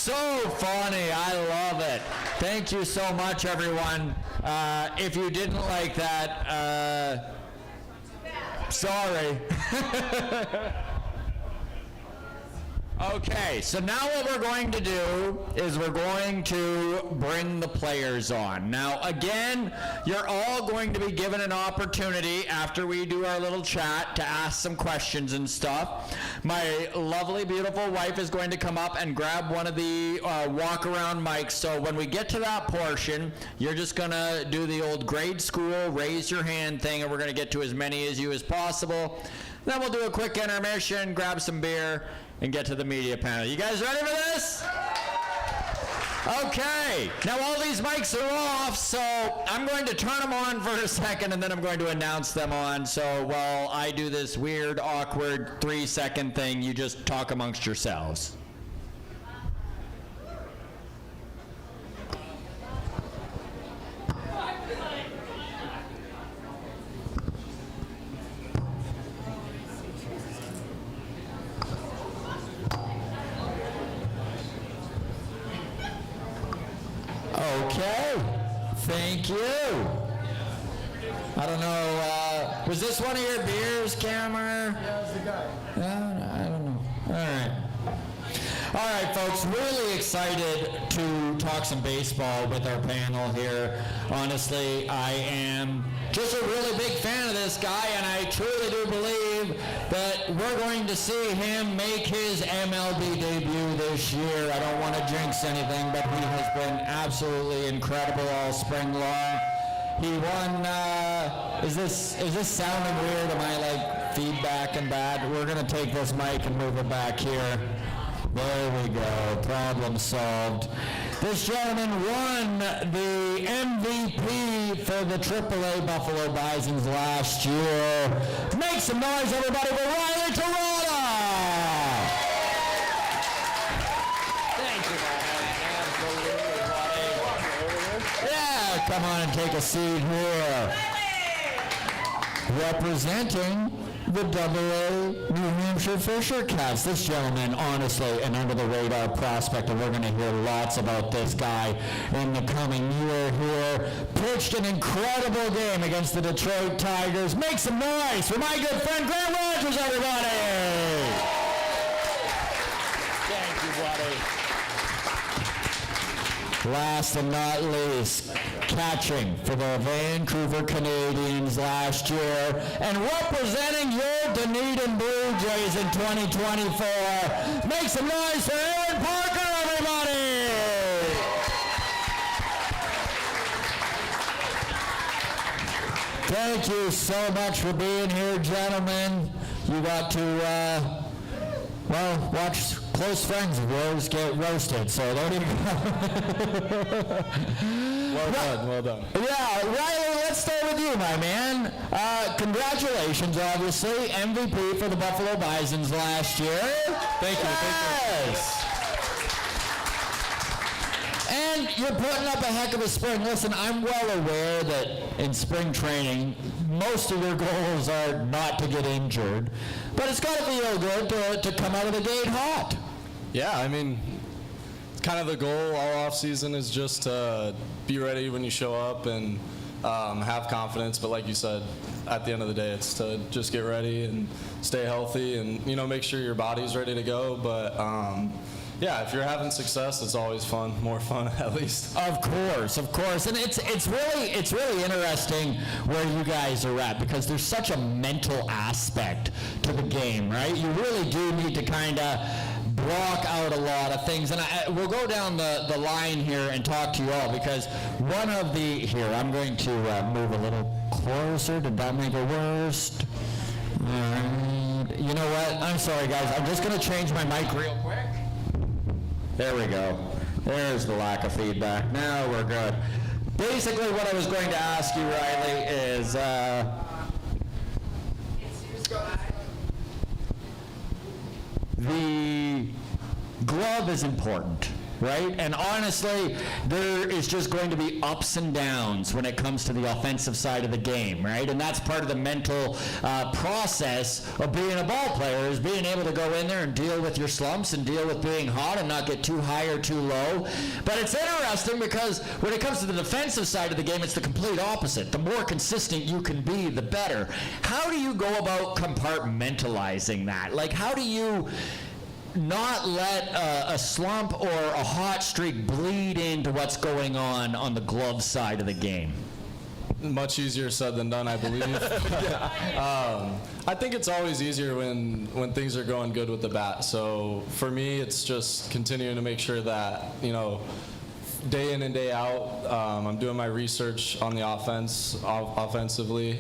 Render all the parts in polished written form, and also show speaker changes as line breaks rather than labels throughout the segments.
So funny. I love it. Thank you so much, everyone. If you didn't like that, sorry. Okay, so now what we're going to do is we're going to bring the players on. Now, again, you're all going to be given an opportunity after we do our little chat to ask some questions and stuff. My lovely, beautiful wife is going to come up and grab one of the walk-around mics. So when we get to that portion, you're just going to do the old grade school raise your hand thing, and we're going to get to as many as you as possible. Then we'll do a quick intermission, grab some beer, and get to the media panel. You guys ready for this? Okay, now all these mics are off, so I'm going to turn them on for a second, and then I'm going to announce them on. So while I do this weird, awkward 3-second thing, you just talk amongst yourselves. Okay, thank you. I don't know, was this one of your beers, Cameron?
Yeah, it's the guy.
I don't know. All right, folks, really excited to talk some baseball with our panel here. Honestly, I am just a really big fan of this guy, and I truly do believe that we're going to see him make his MLB debut this year. I don't want to jinx anything, but he has been absolutely incredible all spring long. He won, is this sounding weird? Am I like feedback and bad? We're going to take this mic and move it back here. There we go, problem solved. This gentleman won the MVP for the AAA Buffalo Bisons last year. Make some noise, everybody, for Riley Tirotta! Thank you, buddy. Yeah, come on and take a seat here. Representing the AA New Hampshire Fisher Cats. This gentleman, honestly, an under-the-radar prospect, and we're going to hear lots about this guy in the coming year here. Pitched an incredible game against the Detroit Tigers. Make some noise for my good friend Grant Rogers, everybody! Thank you, buddy. Last and not least, catching for the Vancouver Canadians last year and representing your Dunedin Blue Jays in 2024. Make some noise for Aaron Parker, everybody! Thank you so much for being here, gentlemen. You got to, watch close friends of yours get roasted, so there you go. Well done. Yeah, Riley, let's start with you, my man. Congratulations, obviously, MVP for the Buffalo Bisons last year.
Thank you.
Yes. And you're putting up a heck of a spring. Listen, I'm well aware that in spring training, most of your goals are not to get injured, but it's got to feel good to come out of the gate hot.
Yeah, I mean, kind of the goal all off season is just to be ready when you show up and have confidence. But like you said, at the end of the day, it's to just get ready and stay healthy and, make sure your body's ready to go. But yeah, if you're having success, it's always fun, more fun at least.
Of course, and it's really interesting where you guys are at, because there's such a mental aspect to the game, right? You really do need to kind of block out a lot of things, and we'll go down the line here and talk to you all, because one of the I'm going to move a little closer. Did that make it worse? All right. You know what? I'm sorry, guys. I'm just going to change my mic real quick. There we go. There's the lack of feedback. Now we're good. Basically, what I was going to ask you, Riley, is the glove is important. right? And honestly, there is just going to be ups and downs when it comes to the offensive side of the game, right? And that's part of the mental process of being a ball player, is being able to go in there and deal with your slumps and deal with being hot and not get too high or too low. But it's interesting because when it comes to the defensive side of the game, it's the complete opposite. The more consistent you can be, the better. How do you go about compartmentalizing that? Like, how do you not let a slump or a hot streak bleed into what's going on the glove side of the game?
Much easier said than done, I believe. I think it's always easier when things are going good with the bat. So for me, it's just continuing to make sure that, day in and day out, I'm doing my research on the offensively.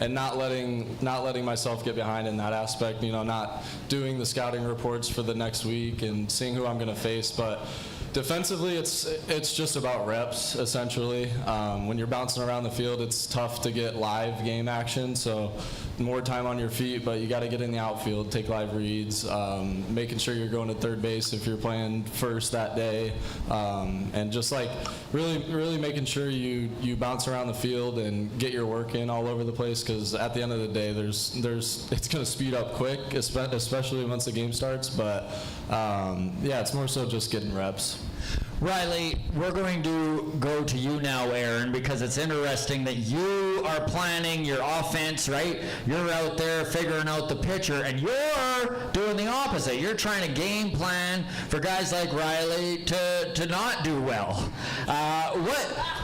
And not letting myself get behind in that aspect, not doing the scouting reports for the next week and seeing who I'm going to face. But defensively, it's just about reps, essentially. When you're bouncing around the field, it's tough to get live game action, so more time on your feet, but you got to get in the outfield, take live reads, making sure you're going to third base if you're playing first that day, and just like really making sure you bounce around the field and get your work in all over the place, because at the end of the day, it's going to speed up quick, especially once the game starts. But yeah, it's more so just getting reps.
Riley, we're going to go to you now, Aaron, because it's interesting that you are planning your offense, right? You're out there figuring out the pitcher, and you're doing the opposite. You're trying to game plan for guys like Riley to not do well.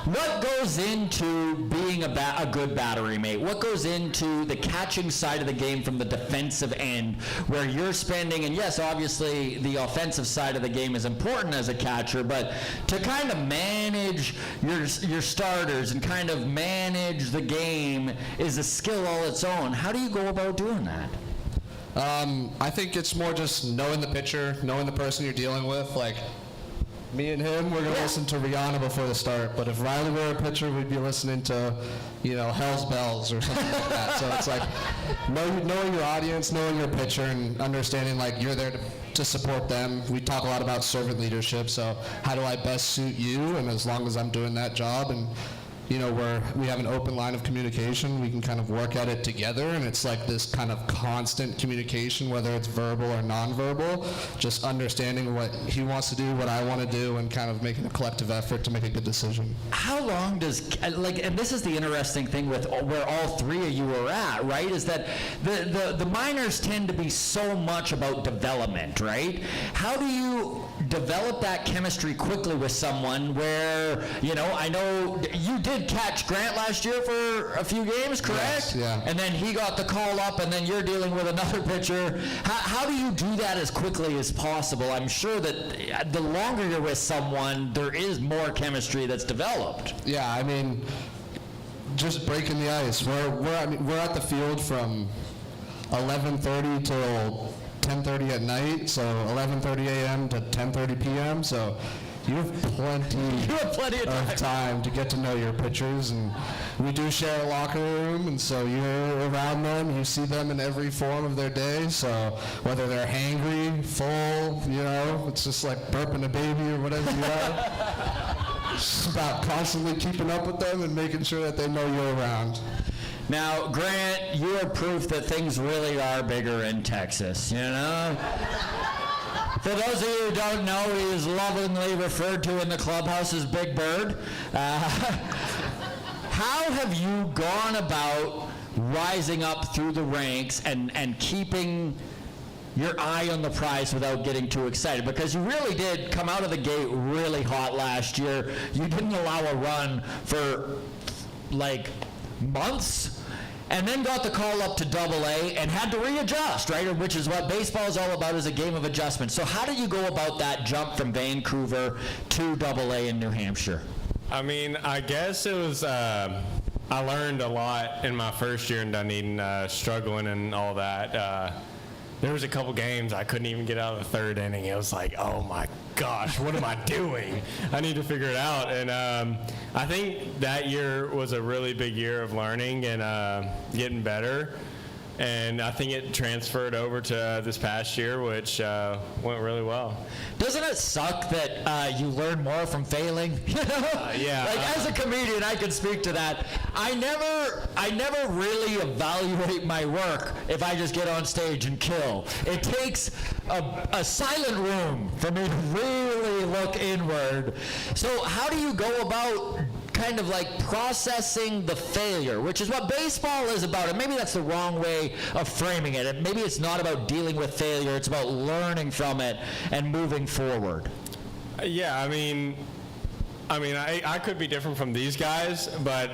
What goes into being a good battery mate? What goes into the catching side of the game from the defensive end, where you're spending, and yes, obviously the offensive side of the game is important as a catcher, but to kind of manage your starters and kind of manage the game is a skill all its own. How do you go about doing that?
I think it's more just knowing the pitcher, knowing the person you're dealing with. Like, me and him, we're going to listen to Rihanna before the start, but if Riley were a pitcher, we'd be listening to, Hell's Bells or something like that. So it's like knowing your audience, knowing your pitcher, and understanding like you're there to support them. We talk a lot about servant leadership, so how do I best suit you? And as long as I'm doing that job and we have an open line of communication, we can kind of work at it together, and it's like this kind of constant communication, whether it's verbal or nonverbal, just understanding what he wants to do, what I want to do, and kind of making a collective effort to make a good decision.
How long does, and this is the interesting thing with where all three of you are at, right, is that the minors tend to be so much about development, right? How do you develop that chemistry quickly with someone where, I know you did catch Grant last year for a few games, correct?
Yes, yeah.
And then he got the call up, and then you're dealing with another pitcher. How do you do that as quickly as possible? I'm sure that the longer you're with someone, there is more chemistry that's developed.
Yeah, I mean, just breaking the ice. We're at the field from 11:30 till 10:30 at night, so 11:30 a.m. to 10:30 p.m. So you have plenty of time to get to know your pitchers, and we do share a locker room, and so you're around them, you see them in every form of their day, so whether they're hangry, full, it's just like burping a baby or whatever you have. It's about constantly keeping up with them and making sure that they know you're around.
Now, Grant, you are proof that things really are bigger in Texas, For those of you who don't know, he is lovingly referred to in the clubhouse as Big Bird. How have you gone about rising up through the ranks and keeping your eye on the prize without getting too excited? Because you really did come out of the gate really hot last year. You didn't allow a run for months, and then got the call up to Double-A and had to readjust, right? Which is what baseball is all about, is a game of adjustment. So how did you go about that jump from Vancouver to Double-A in New Hampshire?
I mean, I guess it was, I learned a lot in my first year in Dunedin, struggling and all that. There was a couple games I couldn't even get out of the third inning. It was like, oh my gosh, what am I doing? I need to figure it out. And I think that year was a really big year of learning and getting better. And I think it transferred over to this past year, which went really well.
Doesn't it suck that you learn more from failing?
Yeah.
Like as a comedian, I can speak to that. I never really evaluate my work if I just get on stage and kill. It takes a silent room for me to really look inward. So how do you go about kind of like processing the failure, which is what baseball is about? And maybe that's the wrong way of framing it. And maybe it's not about dealing with failure. It's about learning from it and moving forward.
Yeah, I mean, I could be different from these guys, but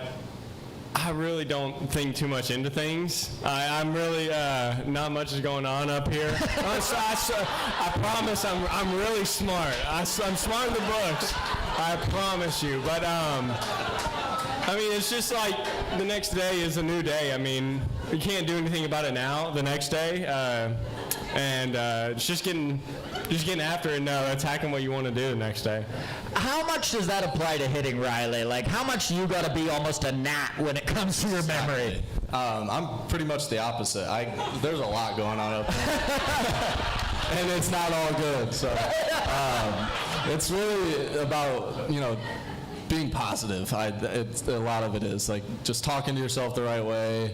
I really don't think too much into things. I'm really, not much is going on up here. I promise I'm really smart. I'm smart in the books. I promise you. But, I mean, it's just like the next day is a new day. I mean, you can't do anything about it now, the next day. And it's just getting after it and attacking what you want to do the next day.
How much does that apply to hitting, Riley? Like, how much you got to be almost a gnat when it comes to your memory?
I'm pretty much the opposite. There's a lot going on up there. And it's not all good. So it's really about, being positive. A lot of it is like just talking to yourself the right way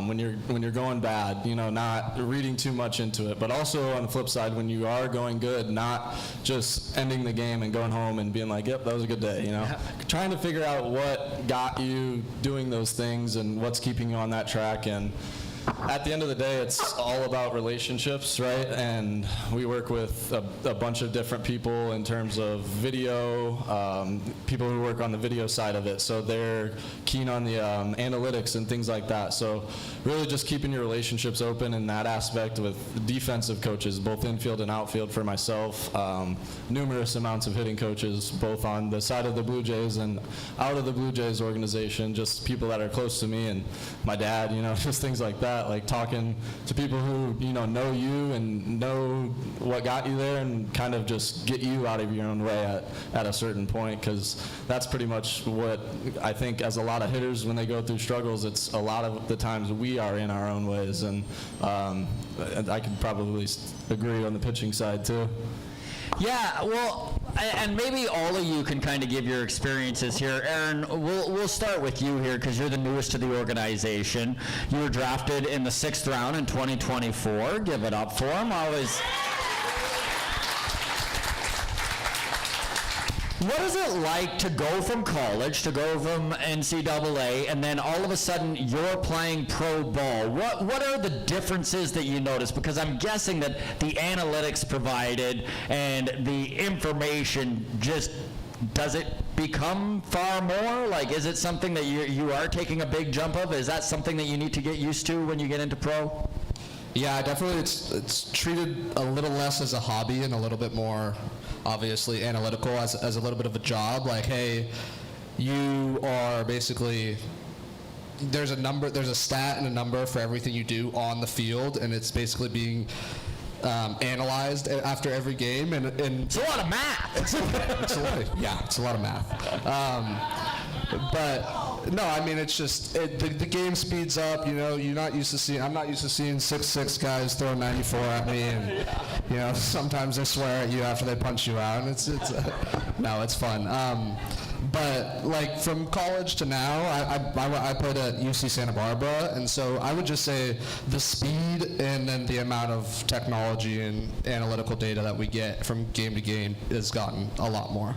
when you're going bad, not reading too much into it, but also on the flip side, when you are going good, not just ending the game and going home and being like, yep, that was a good day, trying to figure out what got you doing those things and what's keeping you on that track. And at the end of the day, it's all about relationships, right? And we work with a bunch of different people in terms of video, people who work on the video side of it. So they're keen on the analytics and things like that. So really just keeping your relationships open in that aspect with defensive coaches, both infield and outfield for myself, numerous amounts of hitting coaches, both on the side of the Blue Jays and out of the Blue Jays organization, just people that are close to me and my dad, just things like that. Like talking to people who know you and know what got you there and kind of just get you out of your own way at a certain point, because that's pretty much what I think as a lot of hitters when they go through struggles, it's a lot of the times we are in our own ways, and I could probably agree on the pitching side too.
Yeah, well, and maybe all of you can kind of give your experiences here. Aaron, we'll start with you here because you're the newest to the organization. You were drafted in the 6th round in 2024. Give it up for him. Always. What is it like to go from college, to go from NCAA, and then all of a sudden you're playing pro ball? What are the differences that you notice? Because I'm guessing that the analytics provided and the information just, does it become far more? Like, is it something that you are taking a big jump of? Is that something that you need to get used to when you get into pro?
Yeah, definitely. It's treated a little less as a hobby and a little bit more, obviously, analytical as a little bit of a job. Like, hey, you are basically, there's a stat and a number for everything you do on the field, and it's basically being analyzed after every game, and
it's a lot of math.
It's a lot of math. But no, I mean, it's just the game speeds up. You're not used to seeing. I'm not used to seeing 6'6" guys throw 94 at me, and sometimes they swear at you after they punch you out. And it's no, it's fun. But like from college to now, I played at UC Santa Barbara, and so I would just say the speed and then the amount of technology and analytical data that we get from game to game has gotten a lot more.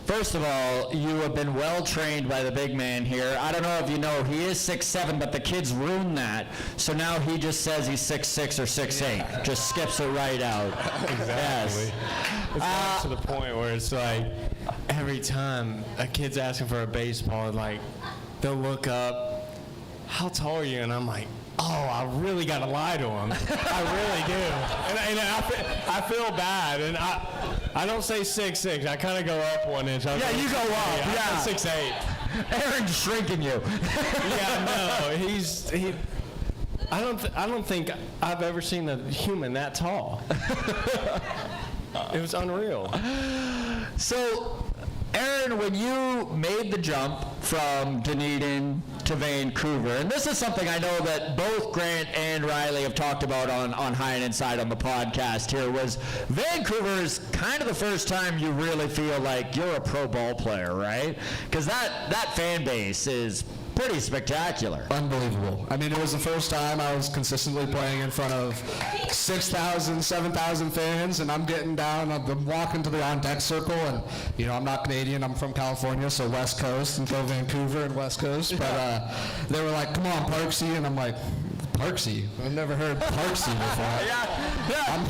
First of all, you have been well trained by the big man here. I don't know if you know, he is 6'7", but the kids ruined that. So now he just says he's 6'6" or 6'8". Just skips it right out.
Exactly.
Yes.
It's gotten to the point where it's like every time a kid's asking for a baseball, like they'll look up, how tall are you? And I'm like, oh, I really got to lie to him. I really do. And I feel bad. And I don't say 6'6". I kind of go up 1 inch.
Yeah, you go up.
Yeah. 6'8".
Aaron's shrinking you.
Yeah, no, I don't think I've ever seen a human that tall. It was unreal.
So, Aaron, when you made the jump from Dunedin to Vancouver. And this is something I know that both Grant and Riley have talked about on High and Inside on the podcast here, was Vancouver is kind of the first time you really feel like you're a pro ball player, right? Because that fan base is pretty spectacular.
Unbelievable. I mean, it was the first time I was consistently playing in front of 6,000, 7,000 fans, and I'm getting down, I'm walking to the on-deck circle, and, you know, I'm not Canadian, I'm from California, so West Coast, and so Vancouver and West Coast, but they were like, come on, Parksy, and I'm like, Parksy? I've never heard Parksy before. I'm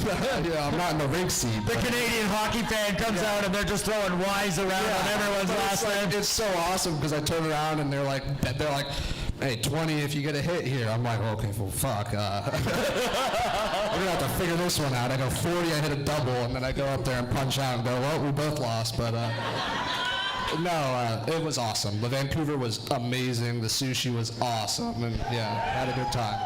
not in the rink seat.
The Canadian hockey fan comes out and they're just throwing Y's around on everyone's last name.
It's so awesome because I turn around and they're like, hey, 20 if you get a hit here. I'm like, okay, well, fuck. I'm going to have to figure this one out. I go 40, I hit a double, and then I go up there and punch out and go, well, we both lost, but... No, it was awesome. The Vancouver was amazing. The sushi was awesome, and yeah, had a good time.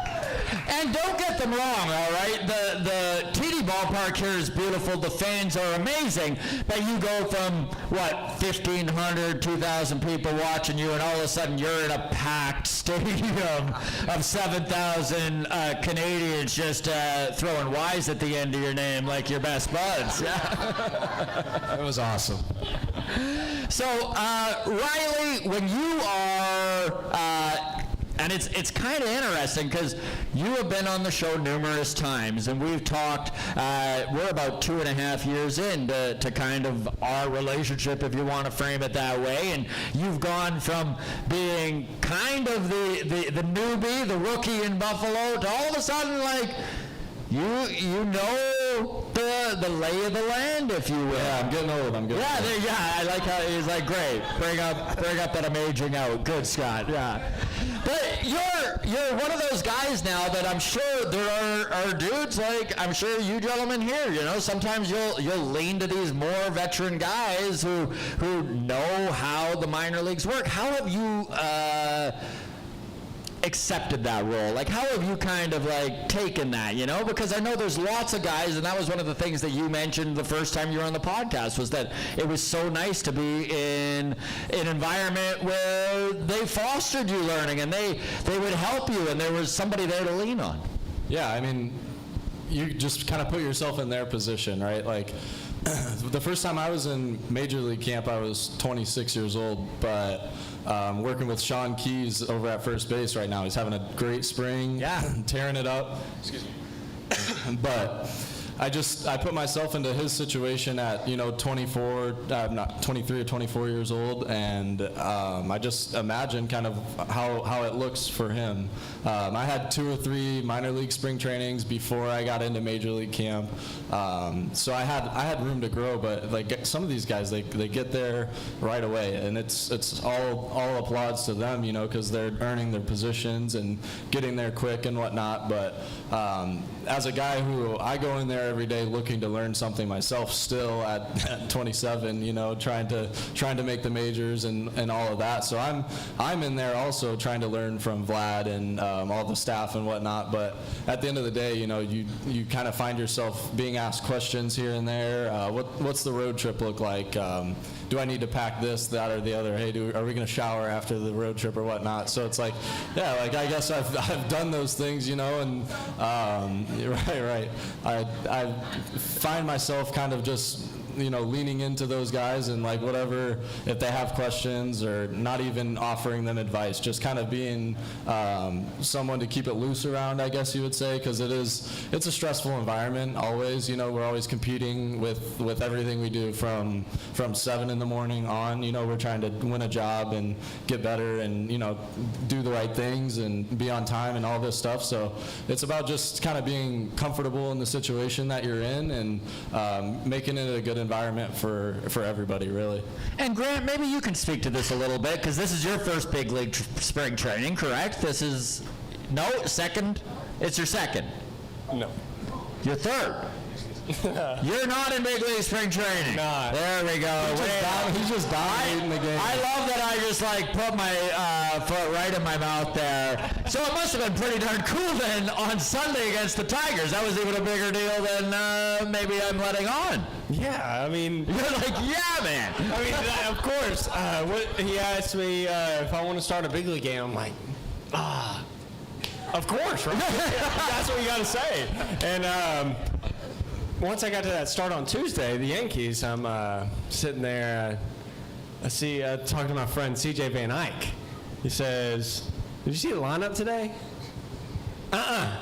And don't get them wrong, all right? The TD ballpark here is beautiful. The fans are amazing, but you go from, 1,500, 2,000 people watching you, and all of a sudden you're in a packed stadium of 7,000 Canadians just throwing Y's at the end of your name like your best buds.
It was awesome.
So, Riley, when you are, and it's kind of interesting because you have been on the show numerous times, and we've talked, we're about 2.5 years in to kind of our relationship, if you want to frame it that way, and you've gone from being kind of the newbie, the rookie in Buffalo, to all of a sudden, like, you know the lay of the land, if you will.
Yeah, I'm getting old.
I like how he's like, great. Bring up that I'm aging out. Good, Scott. Yeah. But you're one of those guys now that I'm sure there are dudes like I'm sure you gentlemen here. You know, sometimes you'll lean to these more veteran guys who know how the minor leagues work. How have you accepted that role? Like, how have you kind of like taken that, you know? Because I know there's lots of guys, and that was one of the things that you mentioned the first time you were on the podcast, was that it was so nice to be in an environment where they fostered you learning, and they would help you, and there was somebody there to lean on.
Yeah, I mean, you just kind of put yourself in their position, right? Like, the first time I was in Major League camp, I was 26 years old, but working with Sean Keys over at first base right now. He's having a great spring, tearing it up. Excuse me. But I put myself into his situation at 23 or 24 years old, and I just imagine kind of how it looks for him. I had 2 or 3 minor league spring trainings before I got into major league camp, so I had room to grow. But like some of these guys, they get there right away, and it's all applauds to them, because they're earning their positions and getting there quick and whatnot. But as a guy who I go in there every day looking to learn something myself still at 27, trying to make the majors and all of that. So I'm in there also trying to learn from Vlad and all the staff and whatnot. But at the end of the day, you kind of find yourself being asked questions here and there. What's the road trip look like? Do I need to pack this, that, or the other? Hey, are we going to shower after the road trip or whatnot? So it's like, yeah, like I guess I've done those things, and right. I find myself kind of just leaning into those guys and like whatever, if they have questions, or not even offering them advice, just kind of being someone to keep it loose around, I guess you would say, because it's a stressful environment always. We're always competing with everything we do from 7 in the morning on. We're trying to win a job and get better and do the right things and be on time and all this stuff. So it's about just kind of being comfortable in the situation that you're in and making it a good environment for everybody, really.
And Grant, maybe you can speak to this a little bit, because this is your first big league spring training, correct? This is second? It's your second?
No.
Your third? You're not in big league spring training.
Not.
There we go.
He's just dominating the game.
I love that I just like put my foot right in my mouth there. So it must have been pretty darn cool then on Sunday against the Tigers. That was even a bigger deal than maybe I'm letting on.
Yeah, I mean,
You're like, yeah, man.
I mean, of course. He asked me if I want to start a big league game. I'm like, of course, right? That's what you got to say. And once I got to that start on Tuesday, the Yankees, I'm sitting there. I see talking to my friend C.J. Van Eyck. He says, "Did you see the lineup today?" I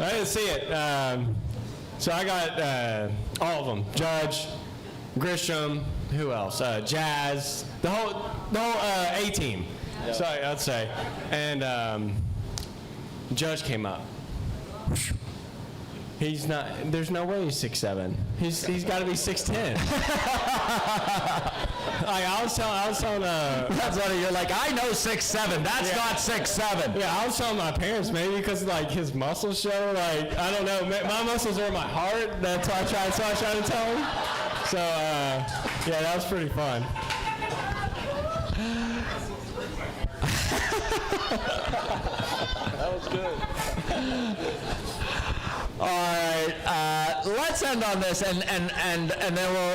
didn't see it. So I got all of them: Judge, Grisham, who else? Jazz, the whole A team. Yep. So I'd say, and Judge came up. He's not. There's no way he's 6'7". He's got to be 6'10". I was telling.
That's funny. You're like, I know 6'7". That's not 6'7".
Yeah, I was telling my parents maybe because like his muscles show. Like I don't know. My muscles are in my heart. That's what I tried to tell him. So yeah, that was pretty fun.
That was good.
All right, let's end on this, and then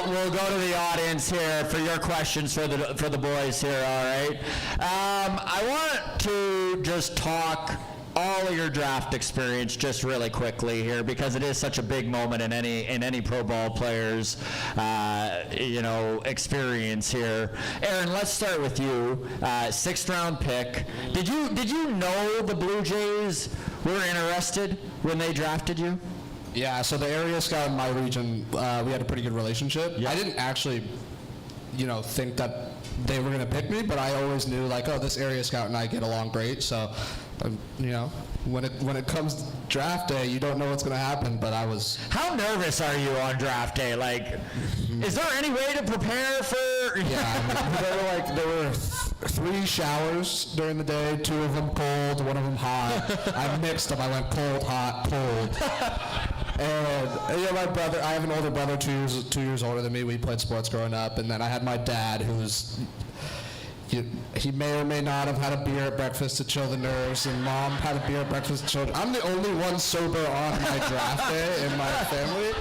we'll go to the audience here for your questions for the boys here. All right, I want to just talk all of your draft experience just really quickly here because it is such a big moment in any pro ball player's experience here. Aaron, let's start with you. 6th round pick. Did you know the Blue Jays were interested when they drafted you?
Yeah, so the area scout in my region, we had a pretty good relationship.
Yeah.
I didn't actually, think that they were going to pick me, but I always knew, like, oh, this area scout and I get along great. So, when it comes draft day, you don't know what's going to happen, but I was...
How nervous are you on draft day? Like, is there any way to prepare for...
Yeah, there were 3 showers during the day, 2 of them cold, 1 of them hot. I mixed them. I went cold, hot, cold. And my brother, I have an older brother, 2 years older than me. We played sports growing up. And then I had my dad, who's... He may or may not have had a beer at breakfast to chill the nerves, and Mom had a beer at breakfast to chill. I'm the only one sober on my draft day in my family.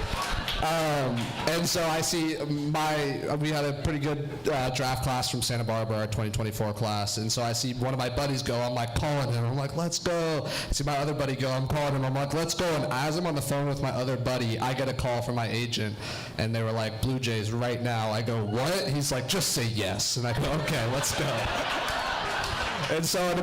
And so I see we had a pretty good draft class from Santa Barbara, our 2024 class, and so I see one of my buddies go, I'm like calling him, I'm like, let's go. I see my other buddy go, I'm calling him, I'm like, let's go. And as I'm on the phone with my other buddy, I get a call from my agent, and they were like, Blue Jays right now. I go, what? He's like, just say yes. And I go, okay, let's go. And so in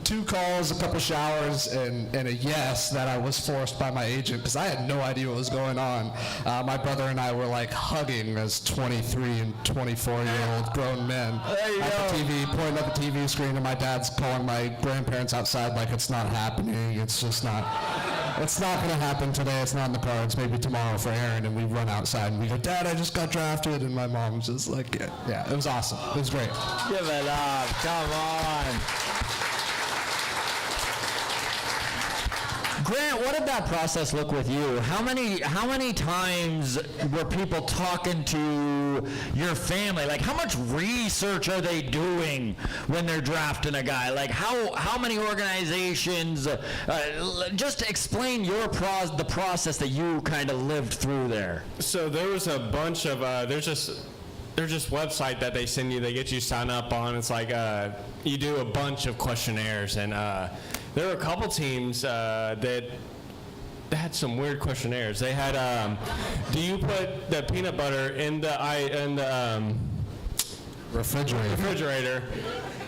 2 calls, a couple showers, and a yes that I was forced by my agent because I had no idea what was going on. My brother and I were like hugging as 23 and 24-year-old grown men at the TV, pointing at the TV screen, and my dad's calling my grandparents outside like it's not happening. It's just not. It's not going to happen today. It's not in the cards. Maybe tomorrow for Aaron. And we run outside and we go, Dad, I just got drafted. And my mom's just like, yeah, it was awesome. It was great.
Give it up. Come on. Grant, what did that process look with you? How many times were people talking to your family? Like, how much research are they doing when they're drafting a guy? Like, how many organizations? Just explain the process that you kind of lived through there.
So there was a bunch of there's just website that they send you. They get you sign up on. It's like you do a bunch of questionnaires, and there were a couple teams that had some weird questionnaires. They had, do you put the peanut butter in the refrigerator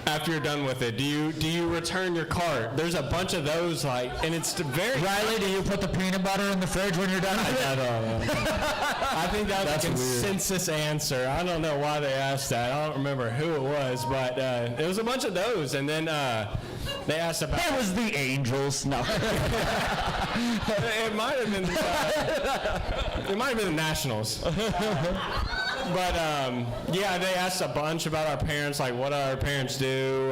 after you're done with it? Do you return your cart? There's a bunch of those, and it's very...
Riley, do you put the peanut butter in the fridge when you're done with it?
I think that's a consensus answer. I don't know why they asked that. I don't remember who it was, but it was a bunch of those. And then they asked about...
It was the Angels. No.
It might have been... it might have been the Nationals. But yeah, they asked a bunch about our parents, like what do our parents do,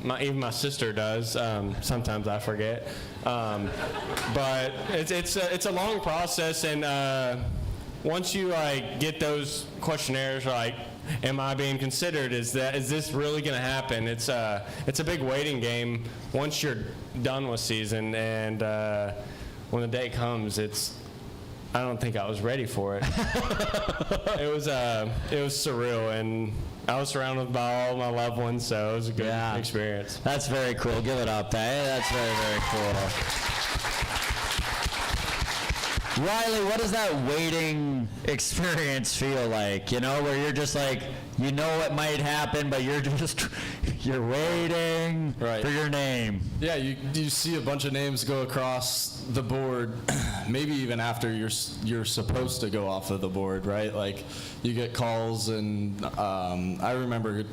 Even my sister does. Sometimes I forget. But it's a long process, and once you get those questionnaires, am I being considered? Is this really going to happen? It's a big waiting game once you're done with season, and when the day comes, I don't think I was ready for it. It was surreal, and I was surrounded by all my loved ones, so it was a good experience.
That's very cool. Give it up, That's very, very cool. Riley, what does that waiting experience feel like? Where you're just it might happen, but you're waiting for your name.
Yeah, you see a bunch of names go across the board, maybe even after you're supposed to go off of the board, right? You get calls, and I remember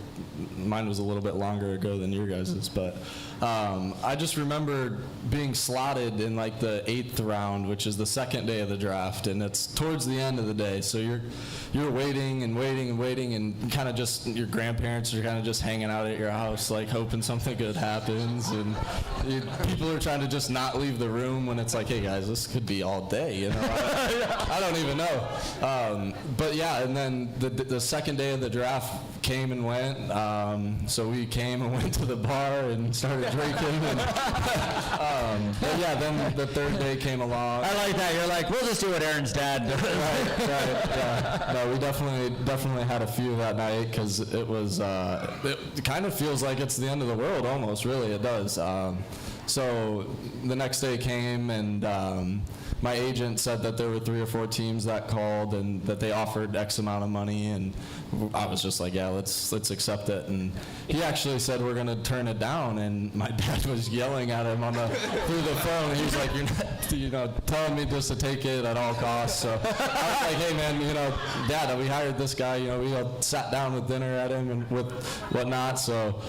mine was a little bit longer ago than your guys's, but I just remember being slotted in the 8th round, which is the second day of the draft, and it's towards the end of the day, so you're waiting and waiting and waiting, and kind of just your grandparents are kind of just hanging out at your house, hoping something good happens, and people are trying to just not leave the room when it's hey guys, this could be all day, I don't even know. But yeah, and then the second day of the draft came and went, so we came and went to the bar and started drinking, and but yeah, then the third day came along.
I like that. You're we'll just do what Aaron's dad does.
Right, yeah. No, we definitely had a few that night, because it was, it kind of feels like it's the end of the world almost, really, it does. So the next day came, and my agent said that there were 3 or 4 teams that called and that they offered X amount of money, and I was just yeah, let's accept it. And he actually said we're gonna turn it down, and my dad was yelling at him through the phone. He was you're not, telling me just to take it at all costs. So I was hey man, Dad, we hired this guy. We all sat down with dinner at him and with whatnot. So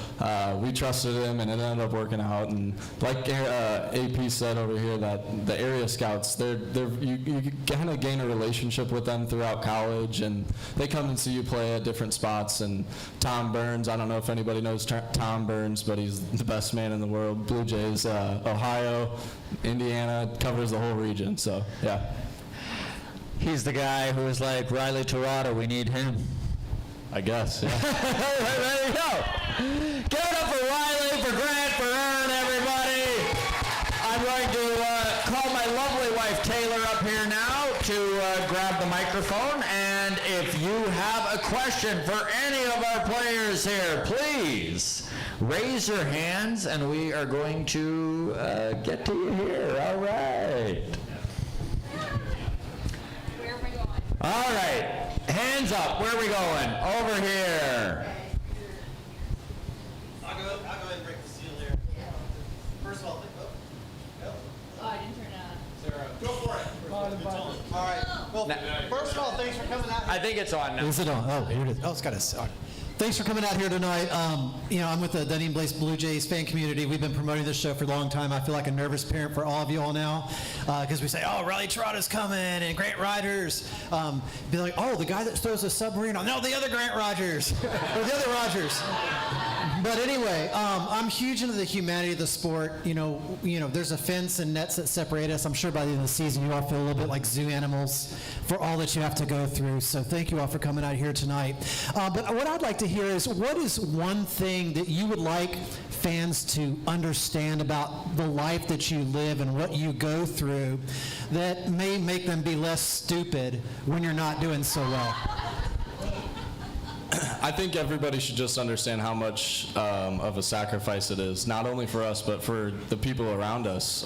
we trusted him, and it ended up working out. And like AP said over here, that the area scouts, you kind of gain a relationship with them throughout college, and they come and see you play at different spots. And Tom Burns, I don't know if anybody knows Tom Burns, but he's the best man in the world. Blue Jays, Ohio, Indiana, covers the whole region. So yeah.
He's the guy who was Riley Tirotta, we need him.
I guess, yeah.
There you go. Give it up for Riley, for Grant, for Aaron, everybody. I'm going to call my lovely wife Taylor up here now to grab the microphone. And if you have a question for any of our players here, please raise your hands, and we are going to get to you here. All right.
Where are we going?
All right. Hands up. Where are we going? Over here.
I'll go ahead and break the seal here. First of all,
Oh, I didn't turn it on.
Sarah, go for it. All right. Well, first of all, thanks for coming out.
I think it's on now.
Is it on? Oh, here it is. Oh, it's got a. Thanks for coming out here tonight. I'm with the Dunedin Blaze Blue Jays fan community. We've been promoting this show for a long time. I feel like a nervous parent for all of you all now, because we say, "Oh, Riley Tirotta's coming," and Grant Riders. Be like, "Oh, the guy that throws a submarine on." No, the other Grant Rogers, or the other Rogers. But anyway, I'm huge into the humanity of the sport. There's a fence and nets that separate us. I'm sure by the end of the season, you all feel a little bit like zoo animals for all that you have to go through. So thank you all for coming out here tonight. But what I'd like to hear is, what is one thing that you would like fans to understand about the life that you live and what you go through that may make them be less stupid when you're not doing so well?
I think everybody should just understand how much of a sacrifice it is, not only for us, but for the people around us.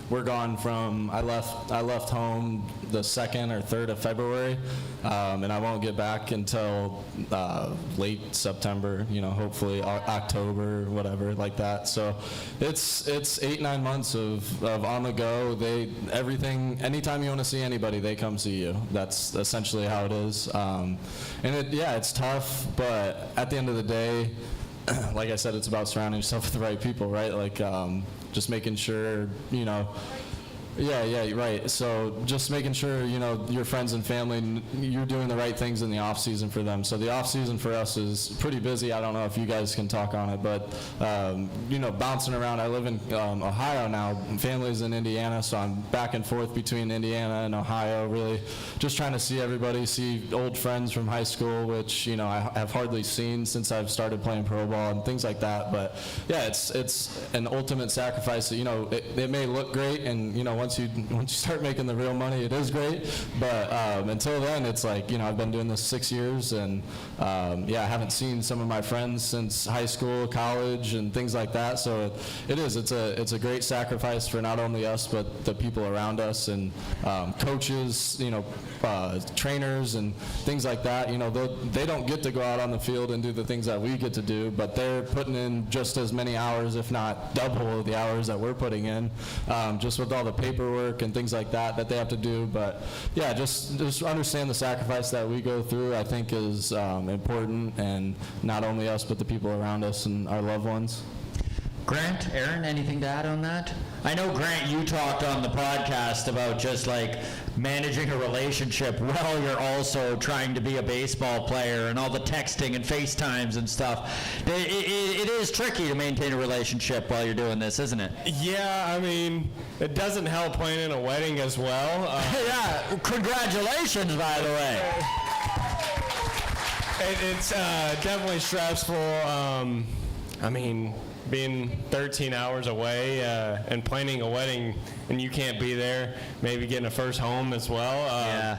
We're gone from, I left home the 2nd or 3rd of February, and I won't get back until late September, hopefully October, whatever, like that. So it's 8-9 months of on the go. Anytime you want to see anybody, they come see you. That's essentially how it is. And it's tough, but at the end of the day, like I said, it's about surrounding yourself with the right people, right? Just making sure, Yeah, right. So just making sure, your friends and family, you're doing the right things in the off season for them. So the off season for us is pretty busy. I don't know if you guys can talk on it, but, bouncing around. I live in Ohio now. Family's in Indiana, so I'm back and forth between Indiana and Ohio, really just trying to see everybody, see old friends from high school, which, I have hardly seen since I've started playing pro ball and things like that. But yeah, it's an ultimate sacrifice. It may look great, and once you start making the real money, it is great. But until then, it's like I've been doing this 6 years, and I haven't seen some of my friends since high school, college, and things like that. So it's a great sacrifice for not only us but the people around us, and coaches, trainers, and things like that. They don't get to go out on the field and do the things that we get to do, but they're putting in just as many hours, if not double the hours that we're putting in, just with all the paperwork and things like that they have to do. But yeah, just understand the sacrifice that we go through, I think, is important, and not only us but the people around us and our loved ones.
Grant, Aaron, anything to add on that? I know, Grant, you talked on the podcast about just like managing a relationship while you're also trying to be a baseball player, and all the texting and FaceTimes and stuff. It is tricky to maintain a relationship while you're doing this, isn't it?
Yeah, I mean, it doesn't help playing in a wedding as well.
Yeah, congratulations, by the way.
It's definitely stressful. Being 13 hours away and planning a wedding, and you can't be there, maybe getting a first home as well.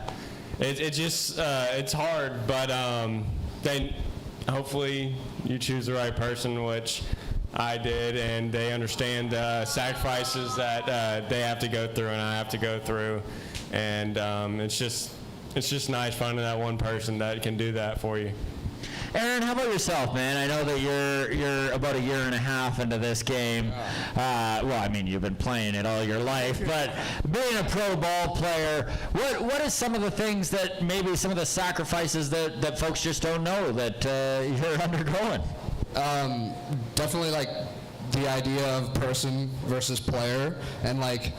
It's hard, but then hopefully you choose the right person, which I did, and they understand sacrifices that they have to go through and I have to go through, and it's just nice finding that one person that can do that for you.
Aaron, how about yourself, man? I know that you're about a year and a half into this game. You've been playing it all your life, but being a pro ball player, what is some of the things that maybe some of the sacrifices that folks just don't know that you're undergoing?
Definitely like the idea of person versus player, and like,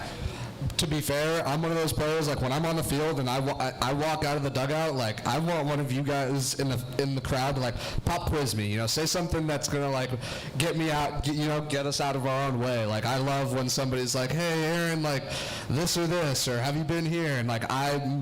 to be fair, I'm one of those players, like when I'm on the field and I walk out of the dugout, like I want one of you guys in the crowd to like pop quiz me, say something that's gonna like get me out, get us out of our own way. Like I love when somebody's like, hey Aaron, like this or this, or have you been here? And like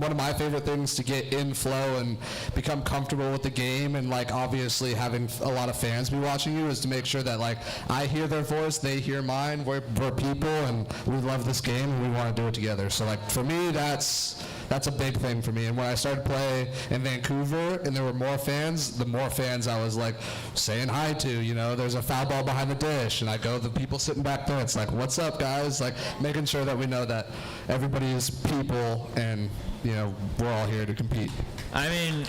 one of my favorite things to get in flow and become comfortable with the game, and like obviously having a lot of fans be watching you, is to make sure that like I hear their voice, they hear mine. We're people, and we love this game, and we want to do it together. So like for me, that's a big thing for me. And when I started playing in Vancouver and there were more fans, the more fans I was like saying hi to. There's a foul ball behind the dish, and I go, the people sitting back there, it's like, what's up guys? Like making sure that we know that everybody is people, and we're all here to compete.
I mean,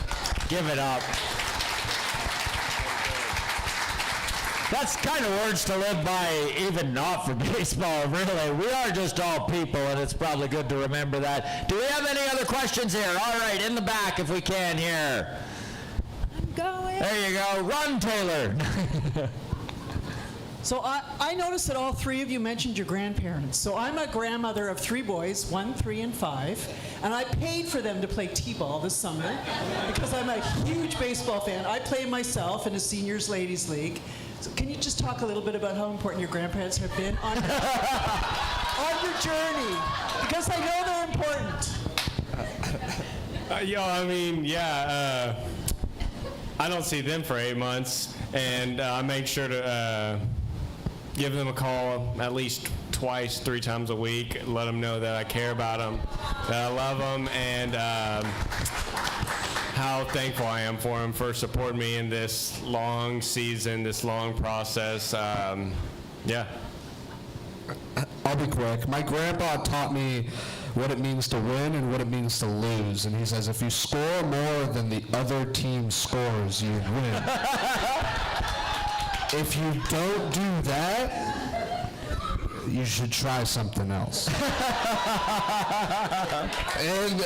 give it up. That's kind of words to live by, even not for baseball, really. We are just all people, and it's probably good to remember that. Do we have any other questions here? All right, in the back, if we can, here.
I'm going.
There you go. Run, Taylor.
So I noticed that all three of you mentioned your grandparents. So I'm a grandmother of 3 boys, 1, 3, and 5, and I paid for them to play t-ball this summer because I'm a huge baseball fan. I play myself in a seniors ladies league. So can you just talk a little bit about how important your grandparents have been on your journey? Because I know they're important.
I don't see them for 8 months, and I make sure to give them a call at least twice, 3 times a week, let them know that I care about them, that I love them, and how thankful I am for them for supporting me in this long season, this long process. Yeah.
I'll be quick. My grandpa taught me what it means to win and what it means to lose. And he says, if you score more than the other team scores, you win. If you don't do that, you should try something else. And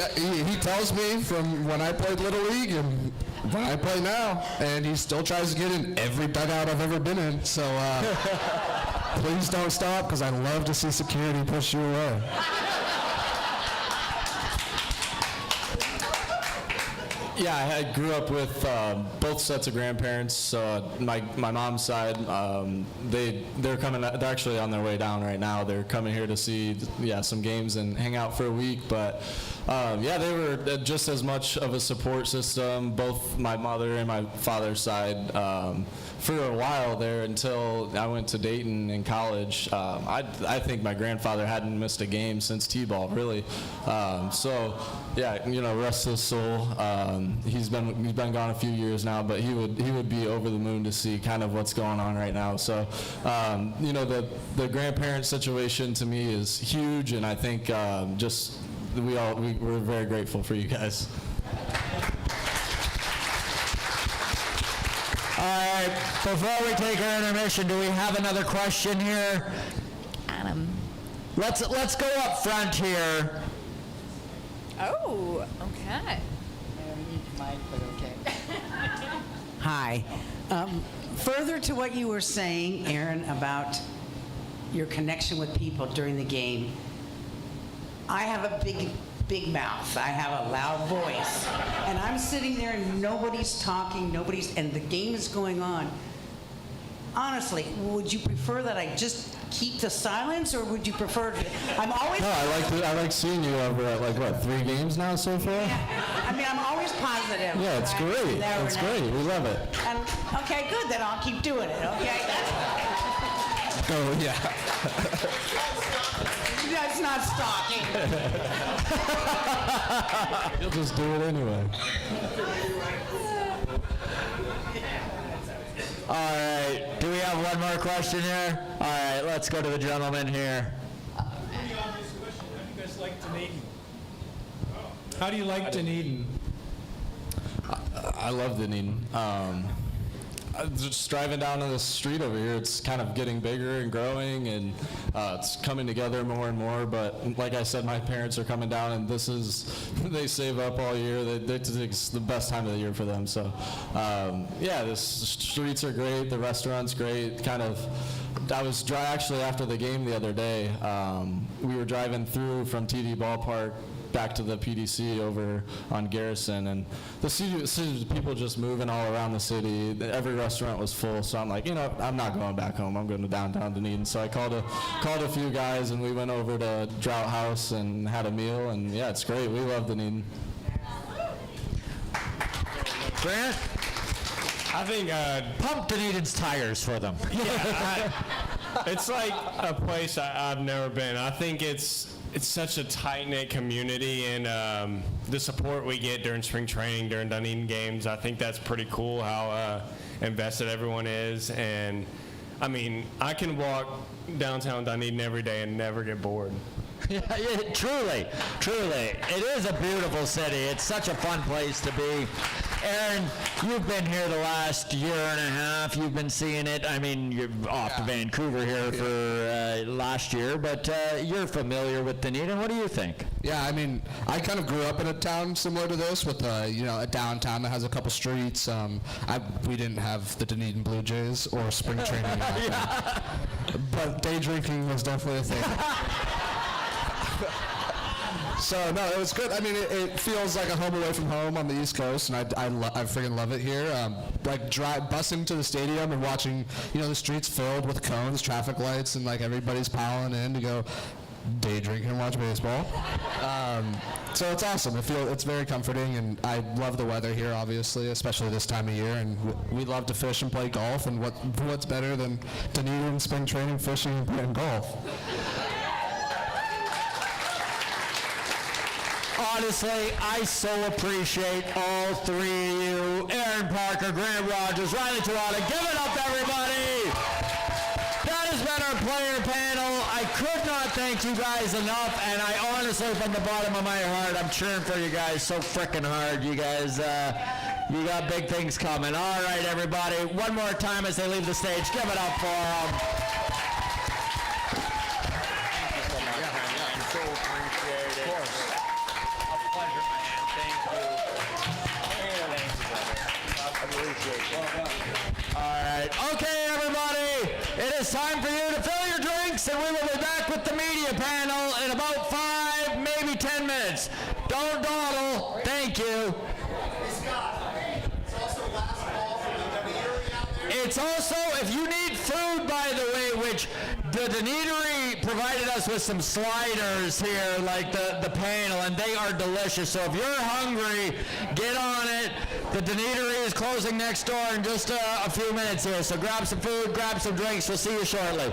he tells me from when I played Little League and when I play now, and he still tries to get in every dugout I've ever been in. So please don't stop, because I love to see security push you away.
Yeah, I grew up with both sets of grandparents. My mom's side, they're coming. They're actually on their way down right now. They're coming here to see some games and hang out for a week. But they were just as much of a support system. Both my mother and my father's side. For a while there, until I went to Dayton in college, I think my grandfather hadn't missed a game since T-ball, really. Rest his soul. He's been gone a few years now, but he would be over the moon to see kind of what's going on right now. So, the grandparent situation to me is huge, and I think we're very grateful for you guys.
All right, before we take our intermission, do we have another question here?
Adam.
Let's go up front here.
Oh, okay.
Hi. Further to what you were saying, Aaron, about your connection with people during the game, I have a big mouth. I have a loud voice. And I'm sitting there and nobody's talking, and the game is going on. Honestly, would you prefer that I just keep the silence, or would you prefer to, I'm always...
No, I like seeing you over at 3 games now so far?
Yeah, I mean, I'm always positive.
Yeah, it's great. It's great. We love it.
And, okay, good, then I'll keep doing it, okay?
Oh, yeah.
That's not stalking.
You'll just do it anyway.
All right, do we have one more question here? All right, let's go to the gentleman here.
How do you guys like Dunedin? How do you like Dunedin?
I love Dunedin. Just driving down on the street over here, it's kind of getting bigger and growing, and it's coming together more and more. But like I said, my parents are coming down, and they save up all year. It's the best time of the year for them. So, the streets are great. The restaurant's great. I was actually after the game the other day. We were driving through from TD Ballpark back to the PDC over on Garrison, and the city, people just moving all around the city. Every restaurant was full, so I'm like, I'm not going back home. I'm going to downtown Dunedin. So I called a few guys, and we went over to Drought House and had a meal, and yeah, it's great. We love Dunedin.
Grant?
I think
Pump Dunedin's tires for them.
it's like a place I've never been. I think it's such a tight-knit community, and the support we get during spring training, during Dunedin games, I think that's pretty cool how invested everyone is. And I mean, I can walk downtown Dunedin every day and never get bored.
Yeah, truly. It is a beautiful city. It's such a fun place to be. Aaron, you've been here the last year and a half. You've been seeing it. I mean, you're off to Vancouver here for last year, but you're familiar with Dunedin. What do you think?
Yeah, I mean, I kind of grew up in a town similar to this with, a downtown that has a couple streets. We didn't have the Dunedin Blue Jays or spring training. But day drinking was definitely a thing. So, no, it was good. I mean, it feels like a home away from home on the East Coast, and I freaking love it here. Busing to the stadium and watching, the streets filled with cones, traffic lights, and, everybody's piling in to go day drink and watch baseball. So it's awesome. It's very comforting, and I love the weather here, obviously, especially this time of year, and we love to fish and play golf, and what's better than Dunedin spring training, fishing, and playing golf?
Honestly, I so appreciate all 3 of you. Aaron Parker, Grant Rogers, Riley Tirotta. Give it up, everybody! That has been our player panel. I could not thank you guys enough, and I honestly, from the bottom of my heart, I'm cheering for you guys so frickin' hard. You guys, you got big things coming. All right, everybody. One more time as they leave the stage. Give it up for them. Okay, everybody, it is time for you to fill your drinks, and we will be back with the media panel in about 5, maybe 10 minutes. Don't dawdle. Thank you. It's also, if you need food, by the way, which the Eatery provided us with some sliders here, like the panel, and they are delicious. So if you're hungry, get on it. The Eatery is closing next door in just a few minutes here. So grab some food, grab some drinks. We'll see you shortly.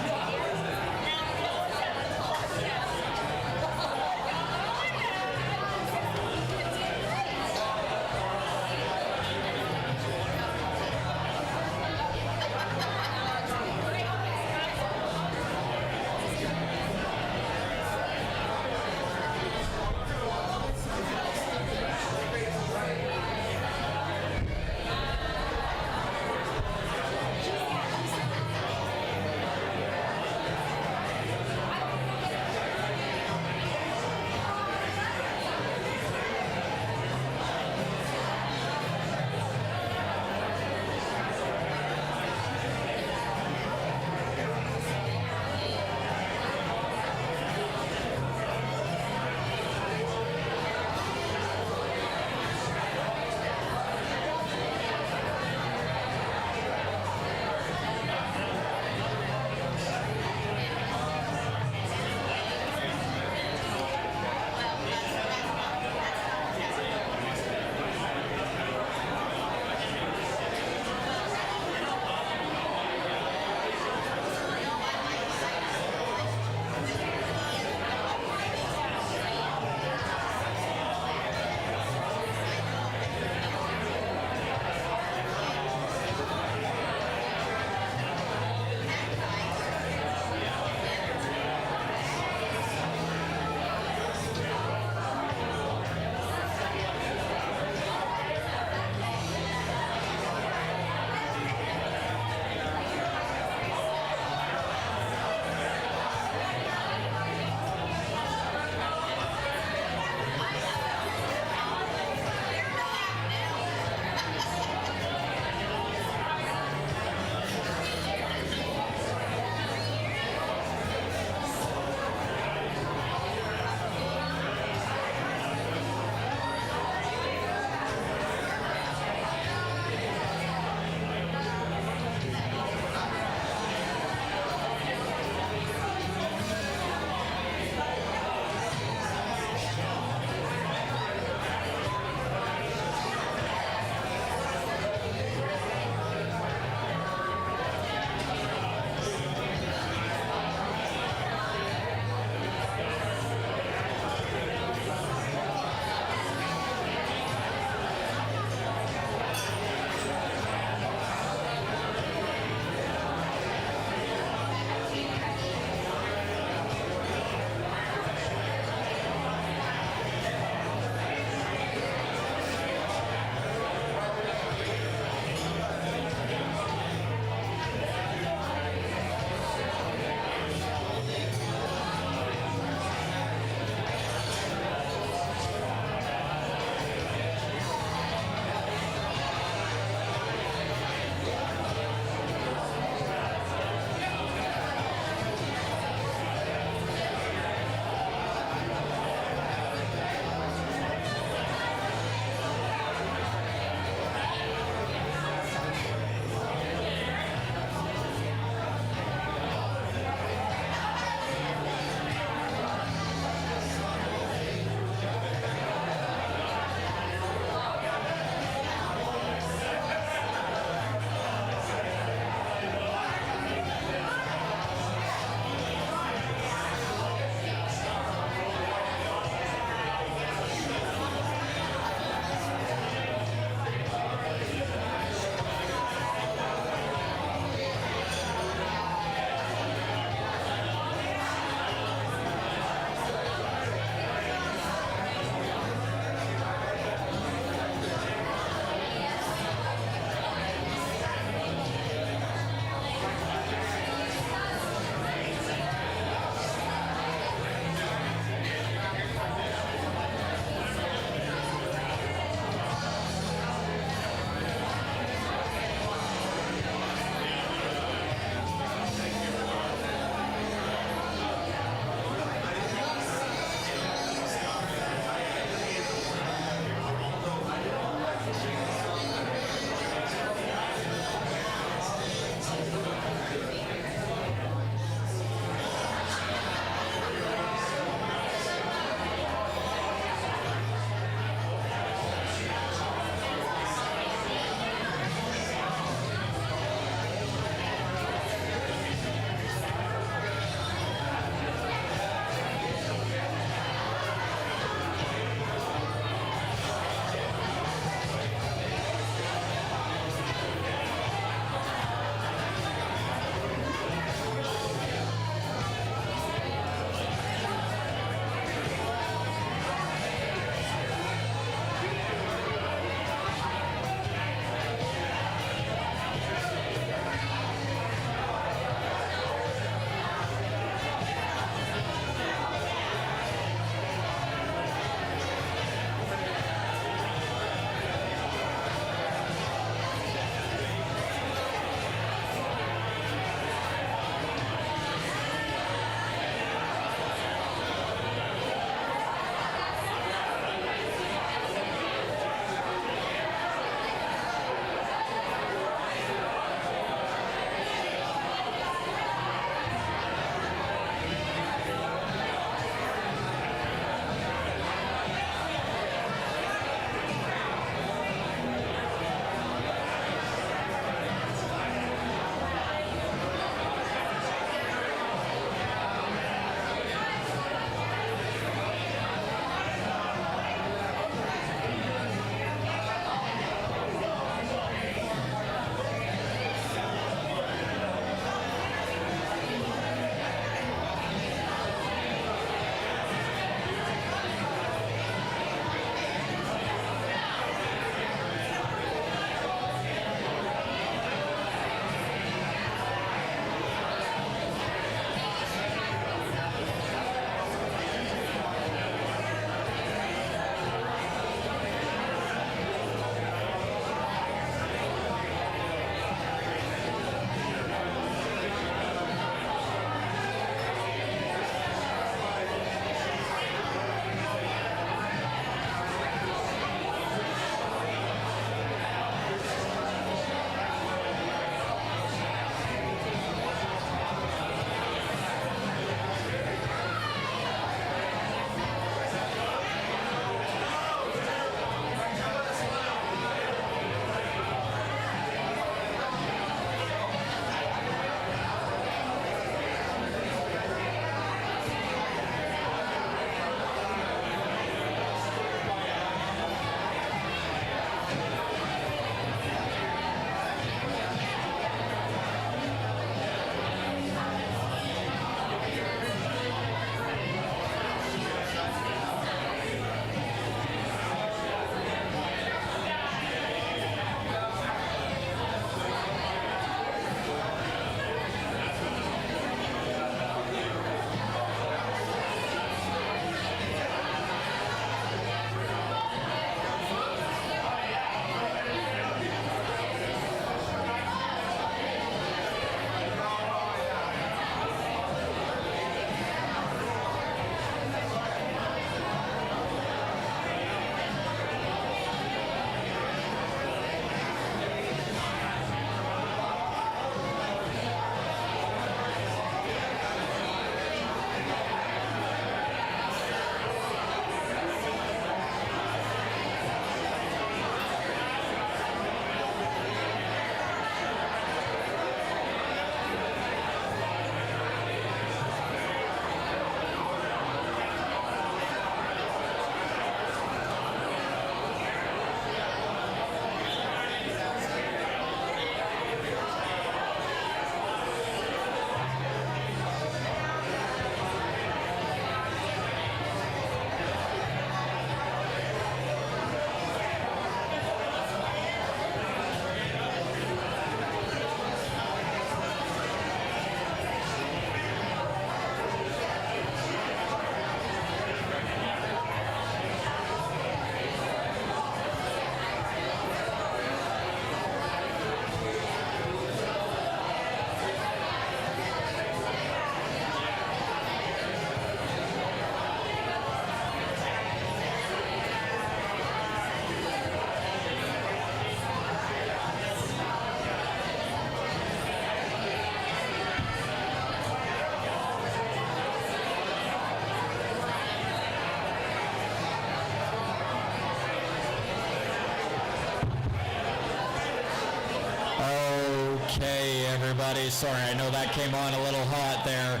everybody. Sorry, I know that came on a little hot there.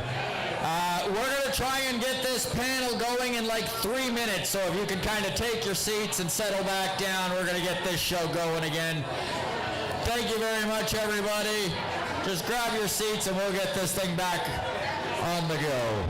We're going to try and get this panel going in like 3 minutes, so if you can kind of take your seats and settle back down, we're going to get this show going again. Thank you very much, everybody. Just grab your seats and we'll get this thing back on the go.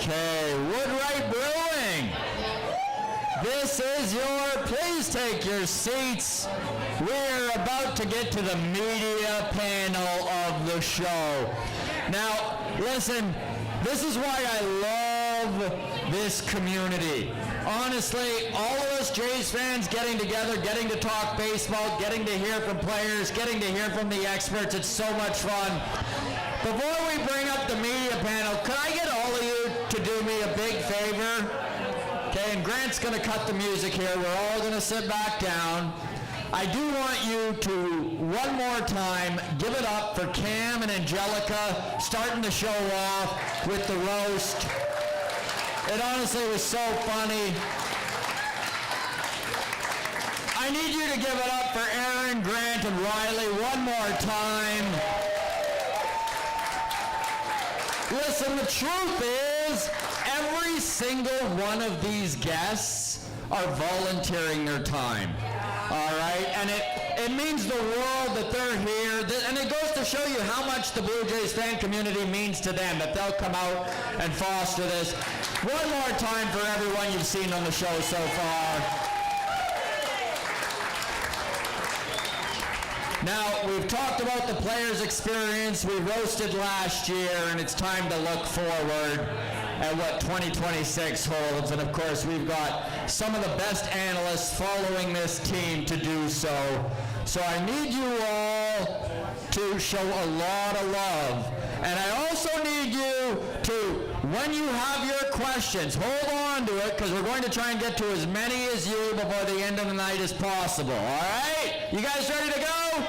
Okay, Woodwright Brewing. This is please take your seats. We're about to get to the media panel of the show. Now, listen, this is why I love this community. Honestly, all of us Jays fans getting together, getting to talk baseball, getting to hear from players, getting to hear from the experts, it's so much fun. Before we bring up the media panel, could I get all of you to do me a big favor? Okay, and Grant's going to cut the music here. We're all going to sit back down. I do want you to, one more time, give it up for Cam and Angelica starting the show off with the roast. It honestly was so funny. I need you to give it up for Aaron, Grant, and Riley one more time. Listen, the truth is, every single one of these guests are volunteering their time. All right? And it means the world that they're here. And it goes to show you how much the Blue Jays fan community means to them, that they'll come out and foster this. One more time for everyone you've seen on the show so far. Now, we've talked about the players' experience. We roasted last year, and it's time to look forward at what 2026 holds. And of course, we've got some of the best analysts following this team to do so. So I need you all to show a lot of love. And I also need you to, when you have your questions, hold on to it, because we're going to try and get to as many as you before the end of the night as possible. All right? You guys ready to go?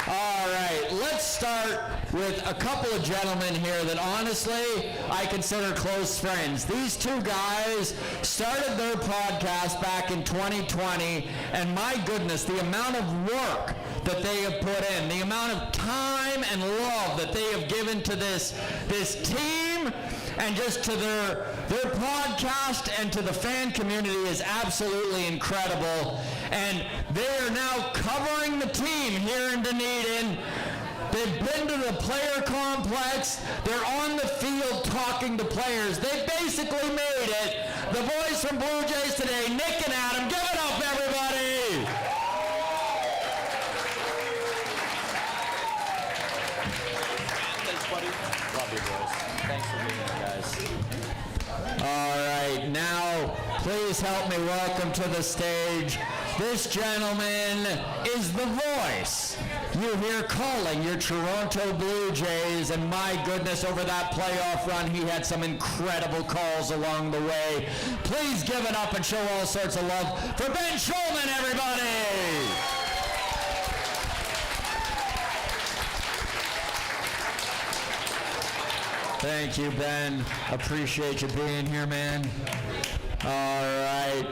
All right, let's start with a couple of gentlemen here that honestly I consider close friends. These two guys started their podcast back in 2020, and my goodness, the amount of work that they have put in, the amount of time and love that they have given to this team and just to their podcast and to the fan community is absolutely incredible. And they are now covering the team here in Dunedin. They've been to the player complex. They're on the field talking to players. They basically made it. The boys from Blue Jays today, Nick and Adam, give it up, everybody.
Thanks, buddy. Love you, boys. Thanks for being here, guys.
All right, now please help me welcome to the stage. This gentleman is the voice you hear calling your Toronto Blue Jays, and my goodness, over that playoff run, he had some incredible calls along the way. Please give it up and show all sorts of love for Ben Shulman, everybody! Thank you, Ben. Appreciate you being here, man. All right.